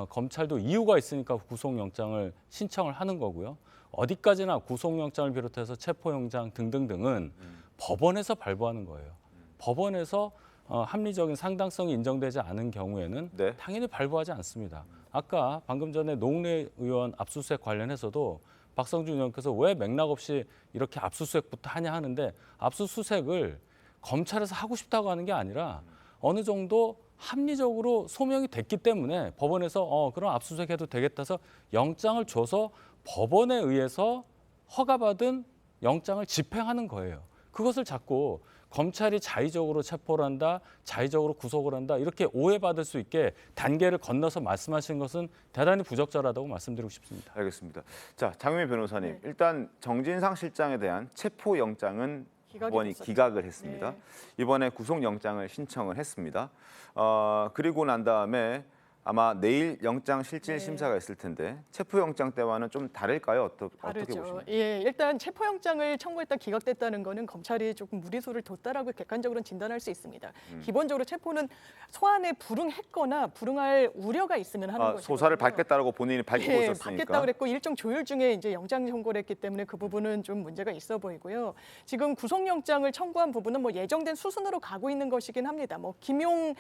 검찰도 이유가 있으니까 구속영장을 신청을 하는 거고요. 어디까지나 구속영장을 비롯해서 체포영장 등등등은 법원에서 발부하는 거예요. 법원에서 합리적인 상당성이 인정되지 않은 경우에는 네. 당연히 발부하지 않습니다. 아까 방금 전에 노웅래 의원 압수수색 관련해서도 박성준 의원께서 왜 맥락 없이 이렇게 압수수색부터 하냐 하는데 압수수색을 검찰에서 하고 싶다고 하는 게 아니라 어느 정도 합리적으로 소명이 됐기 때문에 법원에서 그럼 압수수색해도 되겠다 해서 영장을 줘서 법원에 의해서 허가받은 영장을 집행하는 거예요. 그것을 자꾸 검찰이 자의적으로 체포를 한다, 자의적으로 구속을 한다 이렇게 오해받을 수 있게 단계를 건너서 말씀하신 것은 대단히 부적절하다고 말씀드리고 싶습니다. 알겠습니다. 자, 장유미 변호사님, 일단 정진상 실장에 대한 체포영장은 법원이 기각을 했습니다. 네. 이번에 구속영장을 신청을 했습니다. 그리고 난 다음에 아마 내일 영장 실질 심사가 있을 텐데 체포영장 때와는 좀 다를까요? 어떻게 다르죠. 보시나요? 예, 일단 체포영장을 청구했다 기각됐다는 거는 검찰이 조금 무리수를 뒀다라고 객관적으로 진단할 수 있습니다. 기본적으로 체포는 소환에 불응했거나 불응할 우려가 있으면 하는 거죠. 소사를 받겠다라고 본인이 밝히고 예, 있었으니까. 받겠다 그랬고 일정 조율 중에 이제 영장 청구를 했기 때문에 그 부분은 좀 문제가 있어 보이고요. 지금 구속영장을 청구한 부분은 뭐 예정된 수순으로 가고 있는 것이긴 합니다. 뭐 김용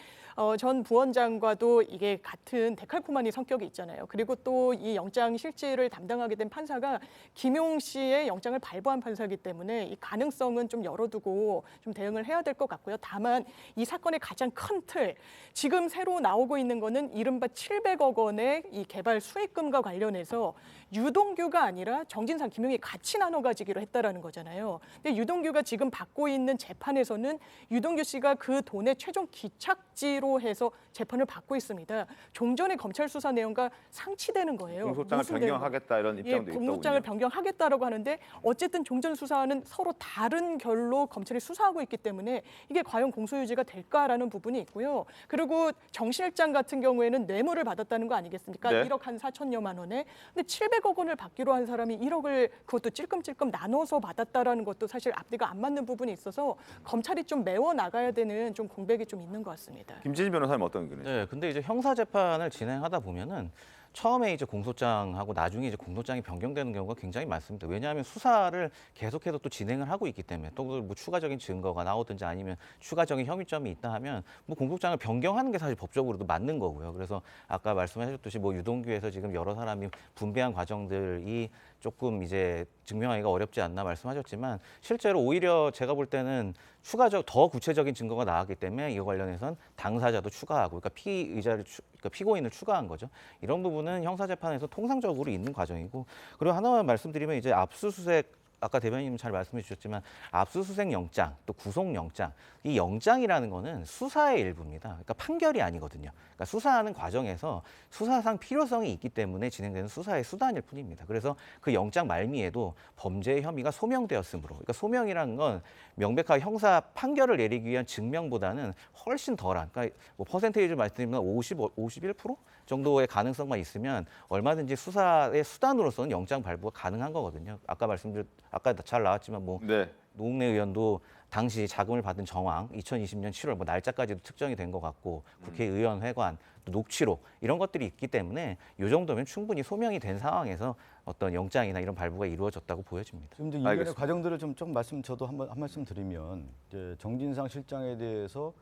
전 부원장과도 이게 같은 데칼코마니 성격이 있잖아요. 그리고 또 이 영장 실질을 담당하게 된 판사가 김용 씨의 영장을 발부한 판사이기 때문에 이 가능성은 좀 열어두고 좀 대응을 해야 될 것 같고요. 다만 이 사건의 가장 큰 틀, 지금 새로 나오고 있는 거는 이른바 700억 원의 이 개발 수익금과 관련해서 유동규가 아니라 정진상, 김용이 같이 나눠 가지기로 했다라는 거잖아요. 근데 유동규가 지금 받고 있는 재판에서는 유동규 씨가 그 돈의 최종 기착지로 해서 재판을 받고 있습니다. 종전의 검찰 수사 내용과 상치되는 거예요. 공소장을 모순되는 거예요. 변경하겠다 이런 입장도 있더군요. 공소장을 변경하겠다라고 하는데 어쨌든 종전 수사는 서로 다른 결로 검찰이 수사하고 있기 때문에 이게 과연 공소유지가 될까라는 부분이 있고요. 그리고 정 실장 같은 경우에는 뇌물을 받았다는 거 아니겠습니까? 네. 1억 한 4천여만 원에. 근데 700억 원을 받기로 한 사람이 1억을 그것도 찔끔찔끔 나눠서 받았다라는 것도 사실 앞뒤가 안 맞는 부분이 있어서 검찰이 좀 메워 나가야 되는 좀 공백이 좀 있는 것 같습니다. 김진일 변호사님 어떤 의견이세요? 네, 근데 이제 형사 재판을 진행하다 보면은 처음에 이제 공소장하고 나중에 이제 공소장이 변경되는 경우가 굉장히 많습니다. 왜냐하면 수사를 계속해서 또 진행을 하고 있기 때문에 또 뭐 추가적인 증거가 나오든지 아니면 추가적인 혐의점이 있다 하면 뭐 공소장을 변경하는 게 사실 법적으로도 맞는 거고요. 그래서 아까 말씀하셨듯이 뭐 유동규에서 지금 여러 사람이 분배한 과정들이 조금 이제 증명하기가 어렵지 않나 말씀하셨지만 실제로 오히려 제가 볼 때는 추가적 더 구체적인 증거가 나왔기 때문에 이거 관련해서는 당사자도 추가하고 그러니까 그러니까 피고인을 추가한 거죠. 이런 부분은 형사 재판에서 통상적으로 있는 과정이고 그리고 하나만 말씀드리면 이제 압수수색 아까 대변인님 잘 말씀해 주셨지만 압수수색 영장 또 구속영장 이 영장이라는 거는 수사의 일부입니다. 그러니까 판결이 아니거든요. 그러니까 수사하는 과정에서 수사상 필요성이 있기 때문에 진행되는 수사의 수단일 뿐입니다. 그래서 그 영장 말미에도 범죄의 혐의가 소명되었으므로 그러니까 소명이라는 건 명백하게 형사 판결을 내리기 위한 증명보다는 훨씬 덜한 그러니까 뭐 퍼센테이지를 말씀드리면 51% 정도의 가능성만 있으면 얼마든지 수사의 수단으로서는 영장 발부가 가능한 거거든요. 아까 잘 나왔지만 뭐 노웅래 의원도 당시 자금을 받은 정황 2020년 7월 뭐 날짜까지도 특정이 된 것 같고 국회의원 회관 또 녹취록 이런 것들이 있기 때문에 이 정도면 충분히 소명이 된 상황에서 어떤 영장이나 이런 발부가 이루어졌다고 보여집니다. 지금 이제 이번의 과정들을 좀 저도 한 말씀 드리면 이제 정진상 실장에 대해서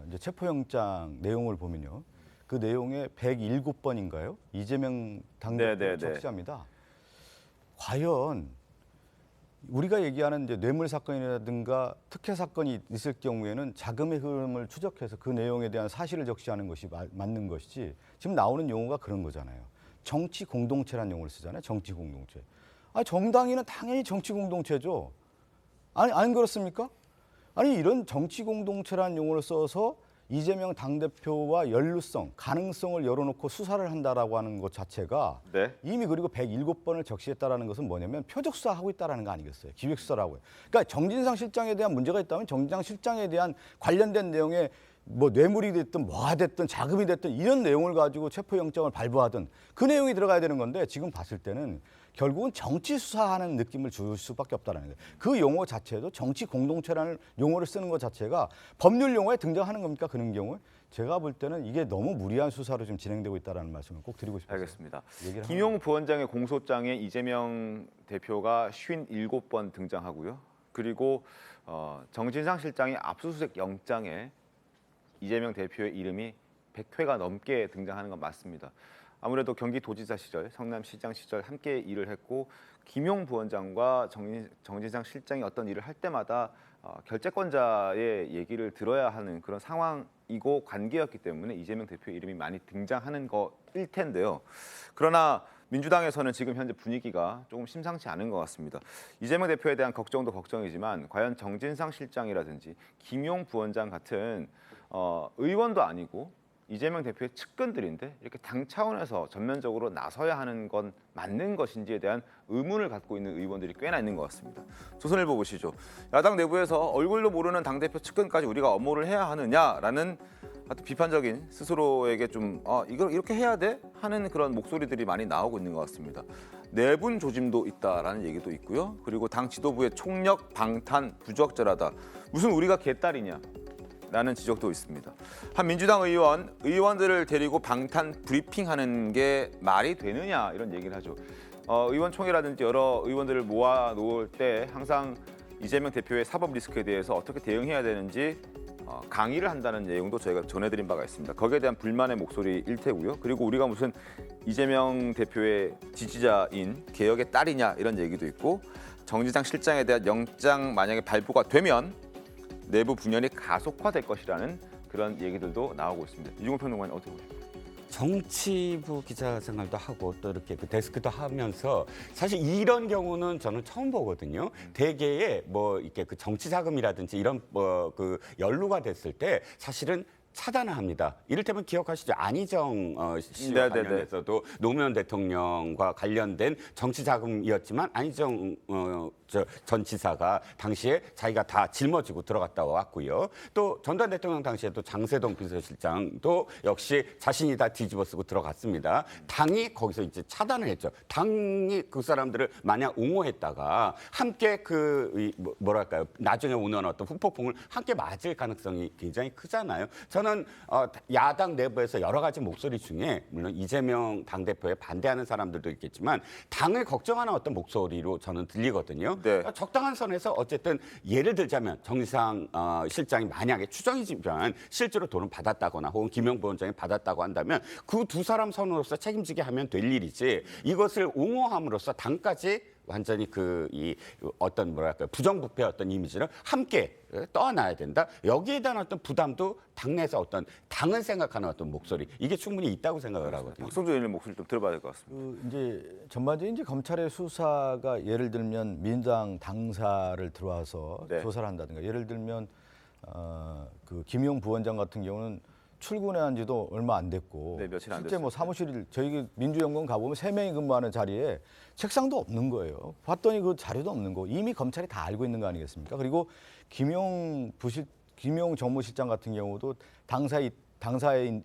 이제 체포영장 내용을 보면요. 그 내용에 107번인가요? 이재명 당대표 적시합니다. 과연 우리가 얘기하는 이제 뇌물 사건이라든가 특혜 사건이 있을 경우에는 자금의 흐름을 추적해서 그 내용에 대한 사실을 적시하는 것이 맞는 것이지 지금 나오는 용어가 그런 거잖아요. 정치 공동체라는 용어를 쓰잖아요. 정치 공동체. 정당이는 당연히 정치 공동체죠. 안 그렇습니까? 아니 이런 정치 공동체라는 용어를 써서 이재명 당대표와 연루성, 가능성을 열어놓고 수사를 한다라고 하는 것 자체가 이미 그리고 107번을 적시했다라는 것은 뭐냐면 표적 수사하고 있다라는 거 아니겠어요? 기획 수사라고요. 그러니까 정진상 실장에 대한 문제가 있다면 정진상 실장에 대한 관련된 내용에 뭐 뇌물이 됐든 뭐가 됐든 자금이 됐든 이런 내용을 가지고 체포영장을 발부하든 그 내용이 들어가야 되는 건데 지금 봤을 때는 결국은 정치 수사하는 느낌을 줄 수밖에 없다는 거예요. 그 용어 자체도 정치 공동체라는 용어를 쓰는 것 자체가 법률 용어에 등장하는 겁니까? 그런 경우에 제가 볼 때는 이게 너무 무리한 수사로 좀 진행되고 있다는 말씀을 꼭 드리고 싶습니다. 알겠습니다. 김용 부원장의 공소장에 이재명 대표가 57번 등장하고요. 그리고 정진상 실장의 압수수색 영장에 이재명 대표의 이름이 100회가 넘게 등장하는 건 맞습니다. 아무래도 경기도지사 시절, 성남시장 시절 함께 일을 했고 김용 부원장과 정진상 실장이 어떤 일을 할 때마다 결재권자의 얘기를 들어야 하는 그런 상황이고 관계였기 때문에 이재명 대표의 이름이 많이 등장하는 거일 텐데요. 그러나 민주당에서는 지금 현재 분위기가 조금 심상치 않은 것 같습니다. 이재명 대표에 대한 걱정도 걱정이지만 과연 정진상 실장이라든지 김용 부원장 같은 의원도 아니고 이재명 대표의 측근들인데 이렇게 당 차원에서 전면적으로 나서야 하는 건 맞는 것인지에 대한 의문을 갖고 있는 의원들이 꽤나 있는 것 같습니다. 조선일보 보시죠. 야당 내부에서 얼굴도 모르는 당대표 측근까지 우리가 업무를 해야 하느냐라는 아주 비판적인 스스로에게 좀 이걸 이렇게 해야 돼? 하는 그런 목소리들이 많이 나오고 있는 것 같습니다. 내분 조짐도 있다라는 얘기도 있고요. 그리고 당 지도부의 총력 방탄 부적절하다. 무슨 우리가 개딸이냐? 라는 지적도 있습니다. 한 민주당 의원들을 데리고 방탄 브리핑하는 게 말이 되느냐 이런 얘기를 하죠. 의원총회라든지 여러 의원들을 모아놓을 때 항상 이재명 대표의 사법 리스크에 대해서 어떻게 대응해야 되는지 강의를 한다는 내용도 저희가 전해드린 바가 있습니다. 거기에 대한 불만의 목소리일 테고요. 그리고 우리가 무슨 이재명 대표의 지지자인 개혁의 딸이냐 이런 얘기도 있고 정진상 실장에 대한 영장 만약에 발부가 되면 내부 분열이 가속화될 것이라는 그런 얘기들도 나오고 있습니다. 이중호 평론가님 어떻게 보십니까? 정치부 기자 생활도 하고 또 이렇게 그 데스크도 하면서 사실 이런 경우는 저는 처음 보거든요. 대개의 뭐 이렇게 그 정치 자금이라든지 이런 뭐 그 연루가 됐을 때 사실은 차단을 합니다. 이를테면 기억하시죠? 안희정 씨와 네네네. 관련해서도 노무현 대통령과 관련된 정치 자금이었지만 안희정 전 지사가 당시에 자기가 다 짊어지고 들어갔다 왔고요. 또 전두환 대통령 당시에도 장세동 비서실장도 역시 자신이 다 뒤집어 쓰고 들어갔습니다. 당이 거기서 이제 차단을 했죠. 당이 그 사람들을 만약 옹호했다가 함께 뭐랄까요, 나중에 오는 어떤 후폭풍을 함께 맞을 가능성이 굉장히 크잖아요. 저는 야당 내부에서 여러 가지 목소리 중에 물론 이재명 당대표에 반대하는 사람들도 있겠지만 당을 걱정하는 어떤 목소리로 저는 들리거든요. 네. 적당한 선에서 어쨌든 예를 들자면 정진상 실장이 만약에 추정이지만 실제로 돈을 받았다거나 혹은 김용 부원장이 받았다고 한다면 그 두 사람 선으로서 책임지게 하면 될 일이지 이것을 옹호함으로써 당까지 완전히 이 어떤 뭐랄까요, 부정부패 어떤 이미지를 함께 떠안아야 된다. 여기에 대한 어떤 부담도 당내에서 어떤 당을 생각하는 어떤 목소리 이게 충분히 있다고 생각을 하거든요. 박성준 의원님 목소리 좀 들어봐야 될 것 같습니다. 이제 전반적인 이제 검찰의 수사가 예를 들면 민주당 당사를 들어와서 네. 조사를 한다든가 예를 들면 그 김용 부원장 같은 경우는 출근한 지도 얼마 안 됐고 네, 며칠 안 실제 뭐 사무실 저희 민주연구원 가보면 3명이 근무하는 자리에 책상도 없는 거예요. 봤더니 그 자료도 없는 거. 이미 검찰이 다 알고 있는 거 아니겠습니까? 그리고 김용 정무실장 같은 경우도 당사에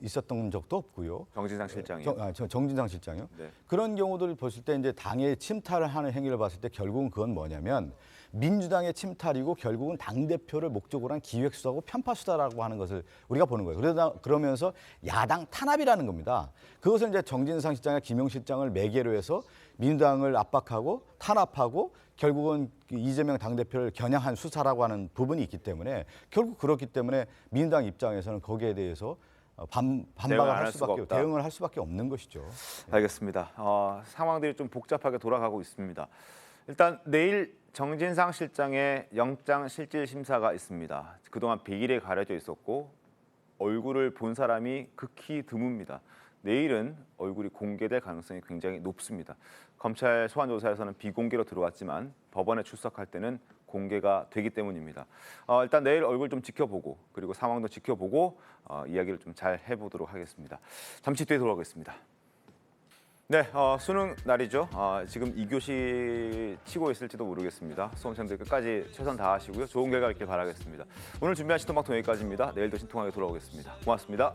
있었던 적도 없고요. 정진상 실장이요. 정진상 실장이요. 네. 그런 경우들을 봤을 때 이제 당에 침탈을 하는 행위를 봤을 때 결국은 그건 뭐냐면 민주당의 침탈이고 결국은 당대표를 목적으로 한 기획수사고 편파수사라고 하는 것을 우리가 보는 거예요. 그러면서 야당 탄압이라는 겁니다. 그것을 이제 정진상 실장과 김용 실장을 매개로 해서 민주당을 압박하고 탄압하고 결국은 이재명 당대표를 겨냥한 수사라고 하는 부분이 있기 때문에 결국 그렇기 때문에 민주당 입장에서는 거기에 대해서 대응을 할 수밖에 없는 것이죠. 알겠습니다. 상황들이 좀 복잡하게 돌아가고 있습니다. 일단 내일 정진상 실장의 영장 실질 심사가 있습니다. 그동안 비일에 가려져 있었고 얼굴을 본 사람이 극히 드뭅니다. 내일은 얼굴이 공개될 가능성이 굉장히 높습니다. 검찰 소환 조사에서는 비공개로 들어왔지만 법원에 출석할 때는 공개가 되기 때문입니다. 일단 내일 얼굴 좀 지켜보고 그리고 상황도 지켜보고 이야기를 좀 잘 해보도록 하겠습니다. 잠시 뒤에 돌아오겠습니다. 네, 수능 날이죠. 지금 2교시 치고 있을지도 모르겠습니다. 수험생들 끝까지 최선 다하시고요. 좋은 결과 있길 바라겠습니다. 오늘 준비한 신통방통 여기까지입니다. 내일도 신통하게 돌아오겠습니다. 고맙습니다.